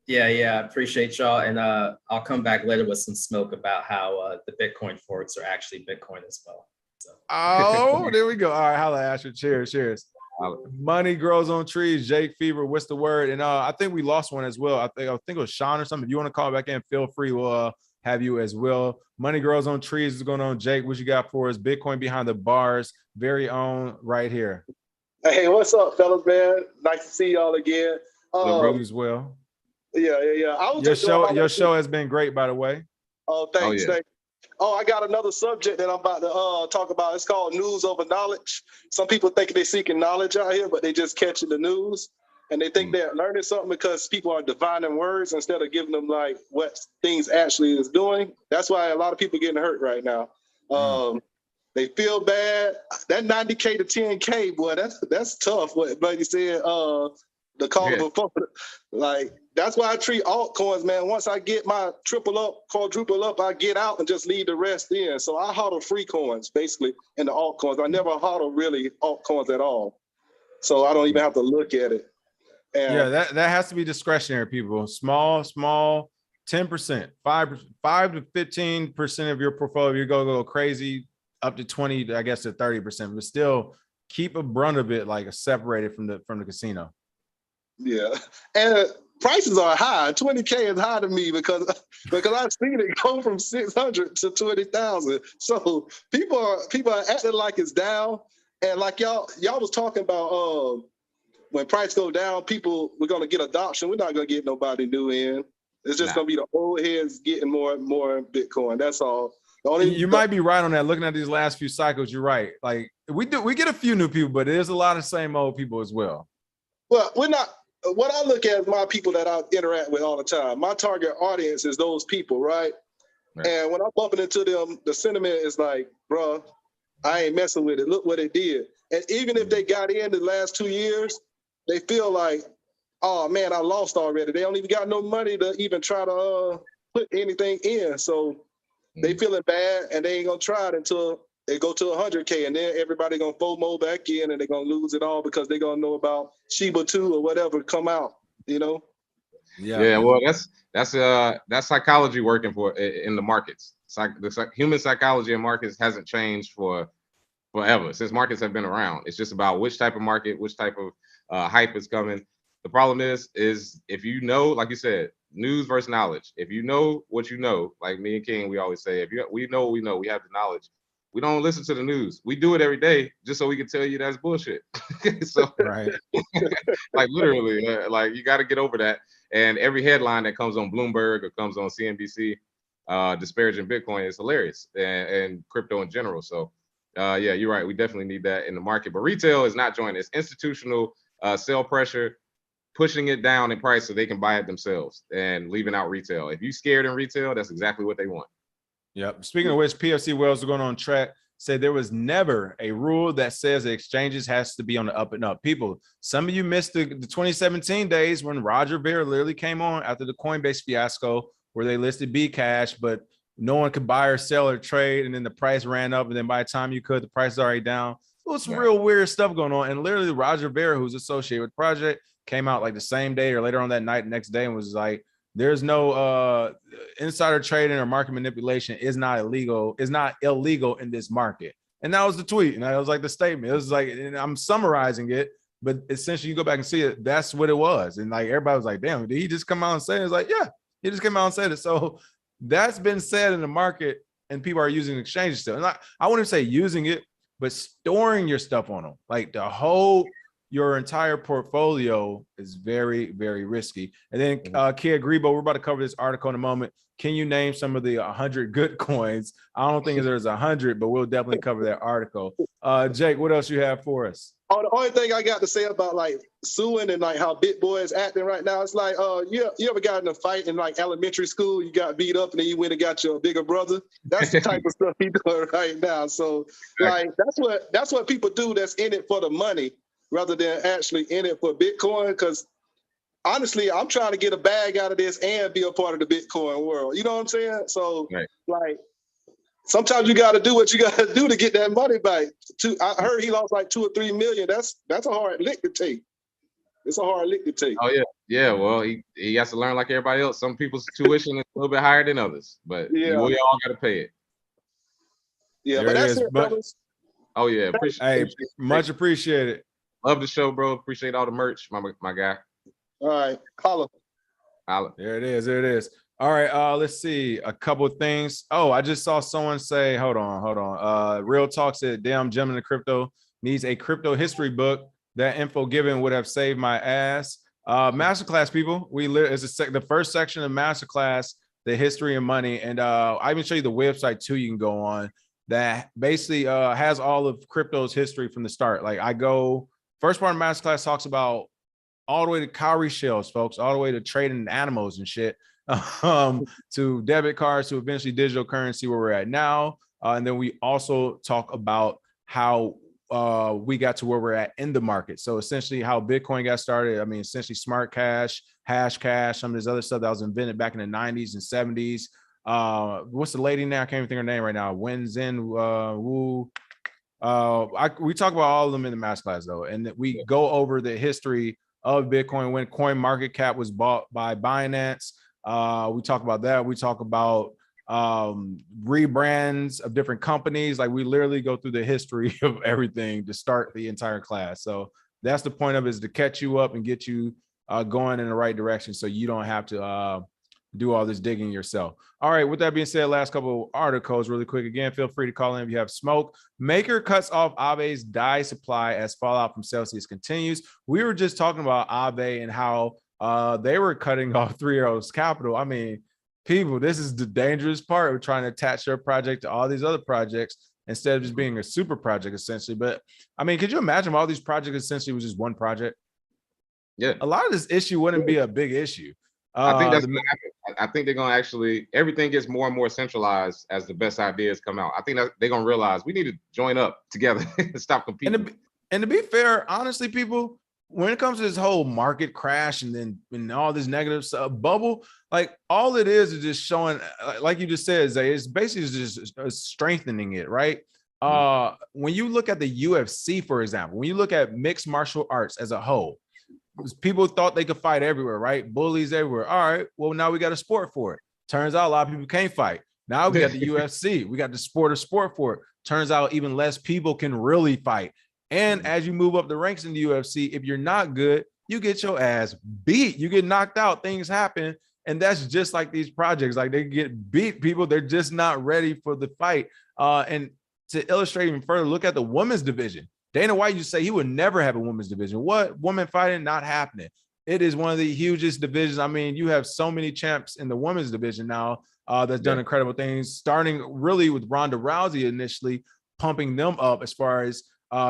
Yeah, appreciate y'all. And I'll come back later with some smoke about how the Bitcoin forks are actually Bitcoin as well. So. Oh, there we go. All right, holla, Asher. Cheers. Money grows on trees. Jake Fever, what's the word? And I think we lost one as well. I think it was Shaun or something. If you want to call back in, feel free. We'll have you as well. Money grows on trees. What's going on, Jake? What you got for us? Bitcoin behind the bars, very own right here. Hey, what's up, fellas, man? Nice to see y'all again. Bro, as well. Yeah. Your show has been great, by the way. Oh, thanks. Oh, I got another subject that I'm about to talk about. It's called news over knowledge. Some people think they're seeking knowledge out here, but they just catching the news. And they think they're learning something because people are defining words instead of giving them like what things actually is doing. That's why a lot of people getting hurt right now. They feel bad. That 90K to 10K, boy, that's tough. What Buddy said, the call before. Like, that's why I treat altcoins, man. Once I get my triple up, quadruple up, I get out and just leave the rest in. So I hodl free coins, basically, in the altcoins. I never hodl really altcoins at all. So I don't even have to look at it. And that has to be discretionary, people. Small, 10%, 5 to 15% of your portfolio. You go crazy, up to 20, I guess to 30%, but still keep a brunt of it like separated from the casino. Yeah, and prices are high. 20K is high to me because I've seen it go from 600 to 20,000. So people are acting like it's down, and like y'all was talking about when price go down, we're gonna get adoption. We're not gonna get nobody new in. It's just gonna be the old heads getting more and more Bitcoin. That's all. You might be right on that. Looking at these last few cycles, you're right. Like we get a few new people, but there's a lot of same old people as well. Well, we're not. What I look at is my people that I interact with all the time. My target audience is those people, right? And when I'm bumping into them, the sentiment is like, bro, I ain't messing with it. Look what it did. And even if they got in the last 2 years, they feel like, oh man, I lost already. They don't even got no money to even try to put anything in. So they feeling bad and they ain't gonna try it until It go to 100K, and then everybody gonna FOMO back in, and they're gonna lose it all because they're gonna know about Shiba 2 or whatever come out. You know. Yeah. Well, that's psychology working for in the markets. Human psychology in markets hasn't changed forever since markets have been around. It's just about which type of market, which type of hype is coming. The problem is if you know, like you said, news versus knowledge. If you know what you know, like me and King, we always say, we know what we know, we have the knowledge. We don't listen to the news. We do it every day just so we can tell you that's bullshit. So, right. like literally, like you got to get over that. And every headline that comes on Bloomberg or comes on CNBC disparaging Bitcoin is hilarious and crypto in general. So, yeah, you're right. We definitely need that in the market. But retail is not joining. It's institutional sell pressure, pushing it down in price so they can buy it themselves and leaving out retail. If you're scared in retail, that's exactly what they want. Yep. Speaking of which, PFC Wells are going on track. Said there was never a rule that says that exchanges has to be on the up and up. People, some of you missed the 2017 days when Roger Ver literally came on after the Coinbase fiasco where they listed Bcash, but no one could buy or sell or trade, and then the price ran up, and then by the time you could, the price is already down. There was some real weird stuff going on, and literally Roger Ver, who's associated with the project, came out like the same day or later on that night, next day, and was like, there's no insider trading or market manipulation is not illegal in this market. And that was the tweet. And that was like the statement. It was like, and I'm summarizing it, but essentially you go back and see it. That's what it was. And like, everybody was like, damn, did he just come out and say it? It's like, yeah, he just came out and said it. So that's been said in the market and people are using exchanges still. And I wouldn't say using it, but storing your stuff on them. Like the whole, your entire portfolio is very, very risky. And then KRBE, we're about to cover this article in a moment. Can you name some of the 100 good coins? I don't think there's 100, but we'll definitely cover that article. Jake, what else you have for us? Oh, the only thing I got to say about like suing and like how BitBoy is acting right now, it's like, you ever got in a fight in like elementary school, you got beat up and then you went and got your bigger brother? That's the type of stuff he's doing right now. So like, that's what people do that's in it for the money rather than actually in it for Bitcoin. Because honestly, I'm trying to get a bag out of this and be a part of the Bitcoin world. You know what I'm saying? So like, sometimes you got to do what you got to do to get that money back. I heard he lost like 2 or 3 million. That's a hard lick to take. It's a hard lick to take. Oh yeah. Well, he has to learn like everybody else. Some people's tuition is a little bit higher than others, but we all got to pay it. Yeah, there but that's it, fellas. Oh yeah, much appreciated. Love the show, bro. Appreciate all the merch, my guy. All right, holla. There it is. All right, let's see a couple of things. Oh, I just saw someone say, hold on. Real Talk said, damn, Gem in Crypto needs a crypto history book. That info given would have saved my ass. Masterclass people, it's the first section of Masterclass, the history of money. And I even show you the website too you can go on that basically has all of crypto's history from the start. Like first part of Masterclass talks about all the way to cowrie shells, folks, all the way to trading animals and shit. To debit cards, to eventually digital currency where we're at now. And then we also talk about how we got to where we're at in the market. So essentially how Bitcoin got started. I mean, essentially smart cash, hash cash, some of this other stuff that was invented back in the 90s and 70s. What's the lady now? I can't even think of her name right now. Wen Wu. We talk about all of them in the Masterclass though. And we go over the history of Bitcoin when Coin Market Cap was bought by Binance. We talk about that. We talk about rebrands of different companies. Like we literally go through the history of everything to start the entire class. So that's the point of it, is to catch you up and get you going in the right direction so you don't have to do all this digging yourself. All right, with that being said, last couple of articles really quick. Again, feel free to call in if you have smoke. Maker cuts off Aave's DAI supply as fallout from Celsius continues. We were just talking about Aave and how they were cutting off 3 Arrows Capital. I mean, people, this is the dangerous part of trying to attach your project to all these other projects instead of just being a super project, essentially. But I mean, could you imagine if all these projects essentially was just one project? Yeah. A lot of this issue wouldn't be a big issue. I think that's gonna happen. I think they're gonna actually, everything gets more and more centralized as the best ideas come out. I think that they're gonna realize we need to join up together and stop competing. And to be fair, honestly, people, when it comes to this whole market crash and all this negative stuff, bubble, like all it is just showing, like you just said, Zay, it's basically just strengthening it, right? when you look at the UFC, for example, when you look at mixed martial arts as a whole, people thought they could fight everywhere, right? Bullies everywhere. All right, well, now we got a sport for it. Turns out a lot of people can't fight. Now we got the UFC. We got the sport for it. Turns out even less people can really fight. And as you move up the ranks in the UFC, if you're not good, you get your ass beat. You get knocked out. Things happen. And that's just like these projects. Like they get beat, people. They're just not ready for the fight. And to illustrate even further, look at the women's division. Dana White, you say he would never have a women's division. What? Women fighting? Not happening. It is one of the hugest divisions. I mean, you have so many champs in the women's division now that's done incredible things, starting really with Ronda Rousey initially, pumping them up as far as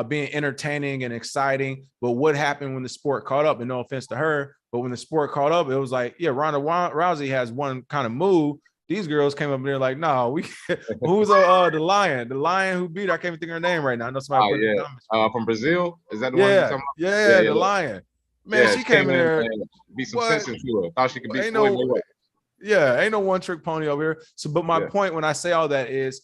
being entertaining and exciting. But what happened when the sport caught up? And no offense to her, but when the sport caught up, it was like, yeah, Ronda Rousey has one kind of move. These girls came up and they're like, no, we who's the lion who beat her? I can't even think of her name right now. I know somebody put it in the comments. From Brazil. Is that the one you're talking about? Yeah, the lion. Man, she came in there. Be some sense into her. Thought she could beat Floyd Mayweather. Yeah, ain't no one trick pony over here. So, but my point when I say all that is,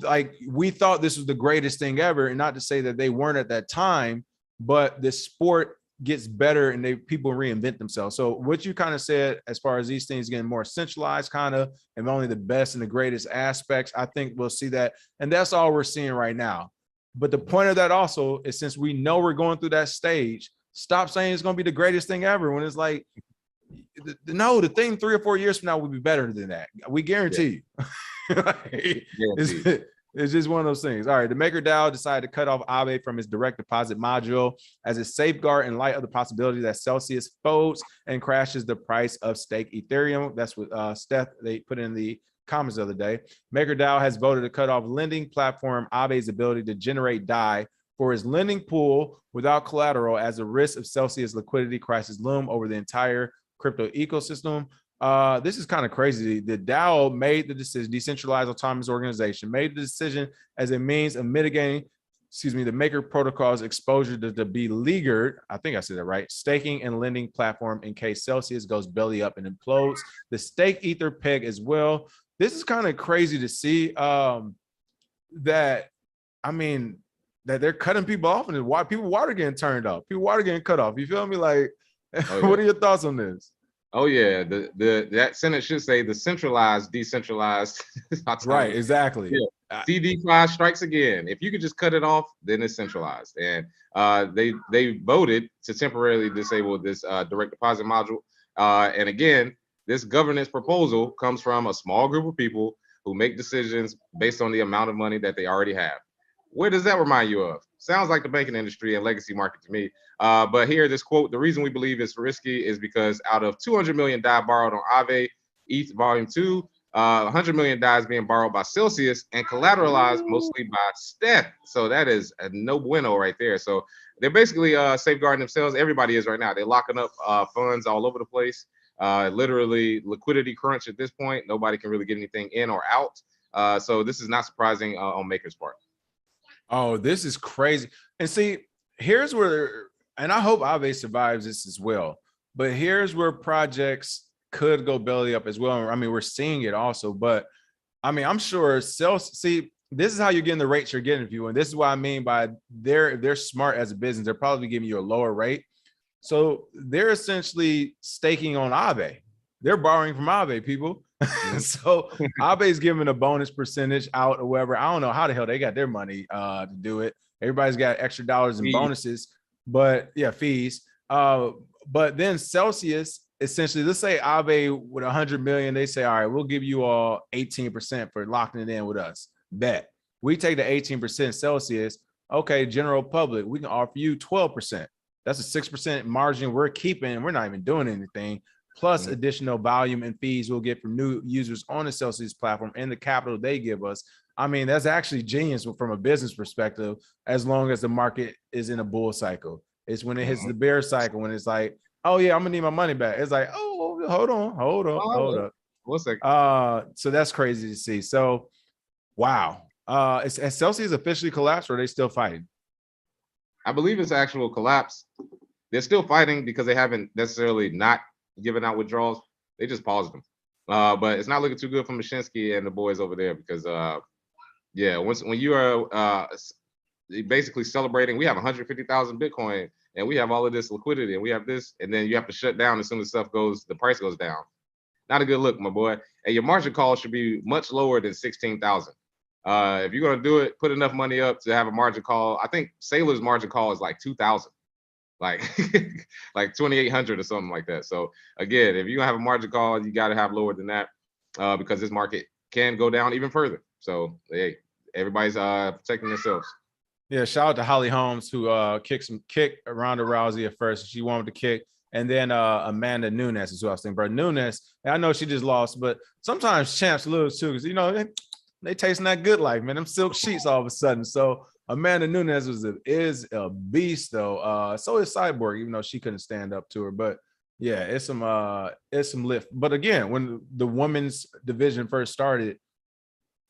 like, we thought this was the greatest thing ever, and not to say that they weren't at that time, but the sport gets better and people reinvent themselves. So what you kind of said as far as these things getting more centralized kind of and only the best and the greatest aspects, I think we'll see that. And that's all we're seeing right now. But the point of that also is, since we know we're going through that stage, stop saying it's going to be the greatest thing ever when it's like, no, the thing 3 or 4 years from now will be better than that. We guarantee you. It's just one of those things. All right, the MakerDAO decided to cut off Aave from its direct deposit module as a safeguard in light of the possibility that Celsius folds and crashes the price of stake Ethereum. That's what Steph, they put in the comments the other day. MakerDAO has voted to cut off lending platform Aave's ability to generate DAI for its lending pool without collateral as the risk of Celsius liquidity crisis loom over the entire crypto ecosystem. This is kind of crazy. The DAO made the decision, decentralized autonomous organization, made the decision as a means of mitigating, the Maker protocol's exposure to the beleaguered, I think I said that right, staking and lending platform in case Celsius goes belly up and implodes. The stake Ether peg as well. This is kind of crazy to see that they're cutting people off and why people water getting turned off. People water getting cut off. You feel me? Like, what are your thoughts on this? Oh yeah, that sentence should say the centralized, decentralized. Right, exactly. Yeah. CD5 strikes again. If you could just cut it off, then it's centralized. And they voted to temporarily disable this direct deposit module. And again, this governance proposal comes from a small group of people who make decisions based on the amount of money that they already have. Where does that remind you of? Sounds like the banking industry and legacy market to me. But here, this quote, the reason we believe it's risky is because out of 200 million DAI borrowed on Aave, ETH Volume 2, 100 million DAI is being borrowed by Celsius and collateralized mostly by Steph. So that is a no bueno right there. So they're basically safeguarding themselves. Everybody is right now. They're locking up funds all over the place. Literally liquidity crunch at this point. Nobody can really get anything in or out. So this is not surprising on Maker's part. Oh, this is crazy. And see, here's where, and I hope Aave survives this as well, but here's where projects could go belly up as well. I mean, we're seeing it also, but I mean, I'm sure see, this is how you're getting the rates you're getting, if you, and this is what I mean by they're smart as a business. They're probably giving you a lower rate. So they're essentially staking on Aave. They're borrowing from Aave, people. So Aave is giving a bonus percentage out or whatever. I don't know how the hell they got their money to do it. Everybody's got extra dollars in bonuses, but yeah, fees. But then Celsius essentially, let's say Aave with 100 million, they say, all right, we'll give you all 18% for locking it in with us. Bet. We take the 18% Celsius. Okay, general public, we can offer you 12%. That's a 6% margin we're keeping. We're not even doing anything. Plus additional volume and fees we'll get from new users on the Celsius platform and the capital they give us. I mean, that's actually genius from a business perspective, as long as the market is in a bull cycle. It's when it hits the bear cycle, when it's like, oh yeah, I'm gonna need my money back. It's like, oh, hold up. 1 second. So that's crazy to see. So, wow. Has Celsius officially collapsed, or are they still fighting? I believe it's actual collapse. They're still fighting because they haven't necessarily not given out withdrawals. They just paused them. But it's not looking too good for Mashinsky and the boys over there because Yeah, when you are basically celebrating, we have 150,000 Bitcoin, and we have all of this liquidity, and we have this, and then you have to shut down as soon as the price goes down. Not a good look, my boy. And your margin call should be much lower than 16,000. If you're gonna do it, put enough money up to have a margin call. I think Sailor's margin call is like 2,000, like like 2,800 or something like that. So again, if you're gonna have a margin call, you got to have lower than that because this market can go down even further. So hey, everybody's protecting themselves. Yeah, shout out to Holly Holmes who kicked Ronda Rousey at first. She wanted to kick. And then Amanda Nunes is who I was thinking. Bro, Nunes, I know she just lost, but sometimes champs lose too, because you know they tasting that good life, man. Them silk sheets all of a sudden. So Amanda Nunes is a beast though. So is Cyborg, even though she couldn't stand up to her. But yeah, it's some lift. But again, when the women's division first started,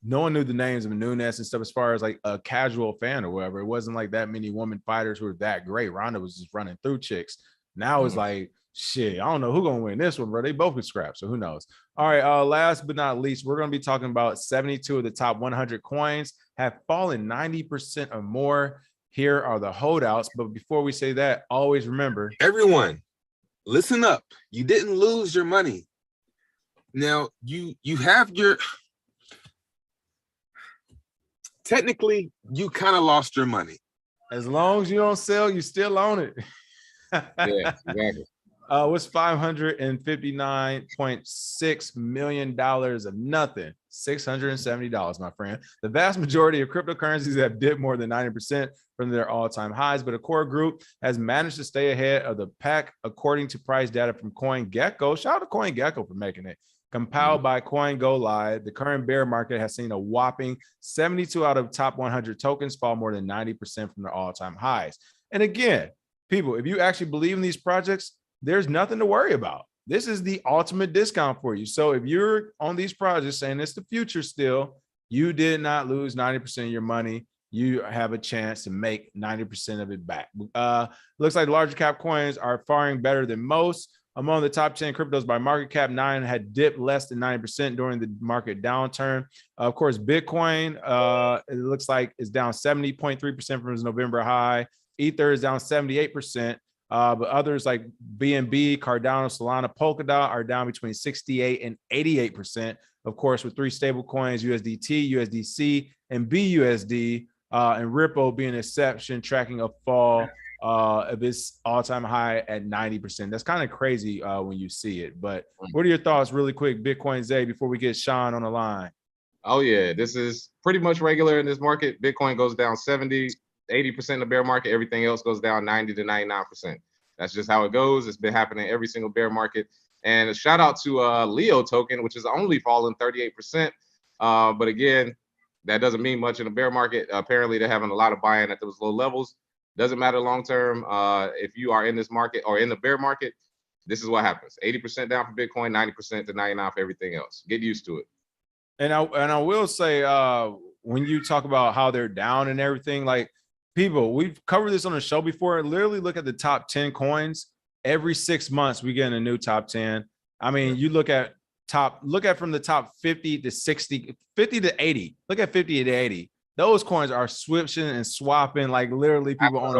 no one knew the names of Nunes and stuff as far as like a casual fan or whatever. It wasn't like that many women fighters who were that great. Ronda was just running through chicks. Now it's like, shit, I don't know who's going to win this one, bro. They both can scrap, so who knows? All right, last but not least, we're going to be talking about 72 of the top 100 coins have fallen 90% or more. Here are the holdouts. But before we say that, always remember. Everyone, listen up. You didn't lose your money. Now, you have your... Technically, you kind of lost your money. As long as you don't sell, you still own it. Yeah, exactly. What's $559.6 million of nothing? $670, my friend. The vast majority of cryptocurrencies have dipped more than 90% from their all-time highs, but a core group has managed to stay ahead of the pack, according to price data from CoinGecko. Shout out to CoinGecko for making it. Compiled by CoinGoLive, the current bear market has seen a whopping 72 out of top 100 tokens fall more than 90% from their all-time highs. And again, people, if you actually believe in these projects, there's nothing to worry about. This is the ultimate discount for you. So if you're on these projects saying it's the future still, you did not lose 90% of your money. You have a chance to make 90% of it back. Looks like larger cap coins are faring better than most. Among the top 10 cryptos by market cap, 9 had dipped less than 90% during the market downturn. Of course, Bitcoin, it looks like is down 70.3% from its November high. Ether is down 78%. But others like BNB, Cardano, Solana, Polkadot are down between 68 and 88%. Of course, with 3 stable coins, USDT, USDC, and BUSD, and Ripple being an exception, tracking a fall of its all-time high at 90%. That's kind of crazy when you see it. But what are your thoughts really quick, Bitcoin Zay, before we get Shaun on the line? Oh, yeah, this is pretty much regular in this market. Bitcoin goes down 70, 80% in the bear market. Everything else goes down 90 to 99%. That's just how it goes. It's been happening every single bear market. And a shout out to Leo token, which is only fallen 38%. But again, that doesn't mean much in the bear market. Apparently, they're having a lot of buy-in at those low levels. Doesn't matter long term. If you are in this market or in the bear market, this is what happens. 80% down for Bitcoin, 90% to 99% for everything else. Get used to it. And I will say, when you talk about how they're down and everything, like people, we've covered this on the show before. Literally look at the top 10 coins. Every 6 months, we get a new top 10. I mean, you look at from the top 50 to 60, 50 to 80. Look at 50 to 80. Those coins are switching and swapping like literally people on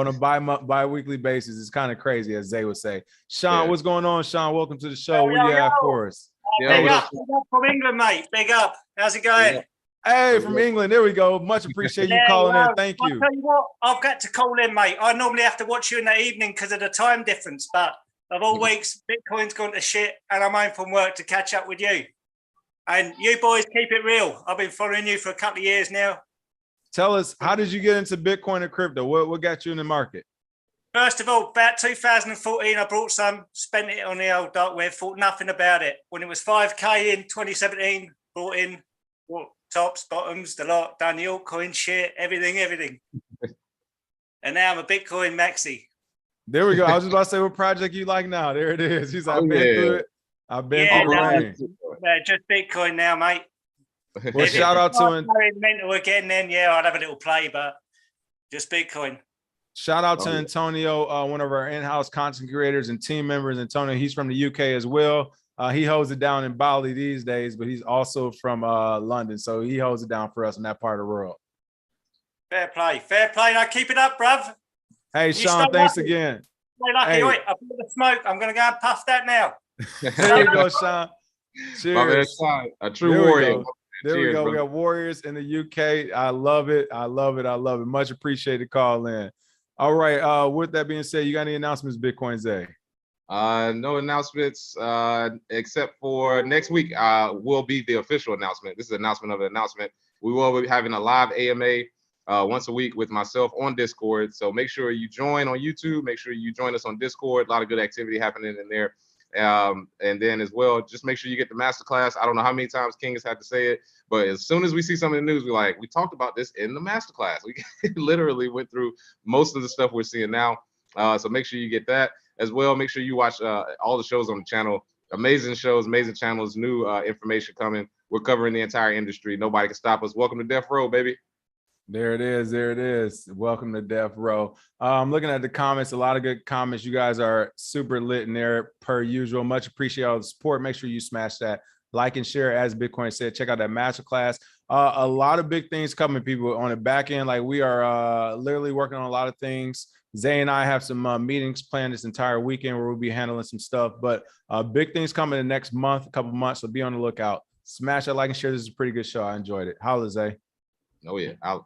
a bi-weekly basis. It's kind of crazy, as Zay would say. Shaun, what's going on, Shaun? Welcome to the show. What do you have for us? Big up from England, mate. Big up. How's it going? Yeah. Hey, from England. There we go. Much appreciate you calling in. Thank you. I'll tell you what, I've got to call in, mate. I normally have to watch you in the evening because of the time difference, but of all weeks, Bitcoin's gone to shit, and I'm home from work to catch up with you. And you boys keep it real. I've been following you for a couple of years now. Tell us, how did you get into Bitcoin and crypto? What got you in the market? First of all, about 2014, I brought some, spent it on the old dark web, thought nothing about it. When it was 5K in 2017, brought in tops, bottoms, the lot, done the altcoin shit, everything. And now I'm a Bitcoin maxi. There we go. I was just about to say what project you like now. There it is. He's like, I've been through it. I've been through it. Just Bitcoin now, mate. Well, shout out to mental again, then I'd have a little play, but just Bitcoin. Shout out to Antonio, one of our in-house content creators and team members. Antonio, he's from the UK as well. He holds it down in Bali these days, but he's also from London, so he holds it down for us in that part of the world. Fair play. Fair play. Now keep it up, bruv. Hey, Shaun, thanks again. Stay lucky. Hey. Wait, I put the smoke. I'm going to go and puff that now. There you go, Shaun. Cheers. A true warrior. There we go. Bro. We got warriors in the UK. I love it. I love it. I love it. Much appreciated call in. All right. With that being said, you got any announcements, Bitcoin Zay? No announcements except for next week will be the official announcement. This is an announcement of an announcement. We will be having a live AMA once a week with myself on Discord. So make sure you join on YouTube. Make sure you join us on Discord. A lot of good activity happening in there. And then as well, just make sure you get the masterclass. I don't know how many times King has had to say it, but as soon as we see something in the news, we're like, we talked about this in the masterclass. We literally went through most of the stuff we're seeing now. So make sure you get that as well. Make sure you watch all the shows on the channel. Amazing shows, amazing channels, new information coming. We're covering the entire industry. Nobody can stop us. Welcome to Death Row, baby. There it is. There it is. Welcome to Death Row. I'm looking at the comments. A lot of good comments. You guys are super lit in there per usual. Much appreciate all the support. Make sure you smash that like and share. As Bitcoin said, check out that masterclass. A lot of big things coming, people, on the back end. Like, we are literally working on a lot of things. Zay and I have some meetings planned this entire weekend where we'll be handling some stuff. But big things coming in the next month, a couple months. So be on the lookout. Smash that like and share. This is a pretty good show. I enjoyed it. Holla, Zay. Oh yeah. Out.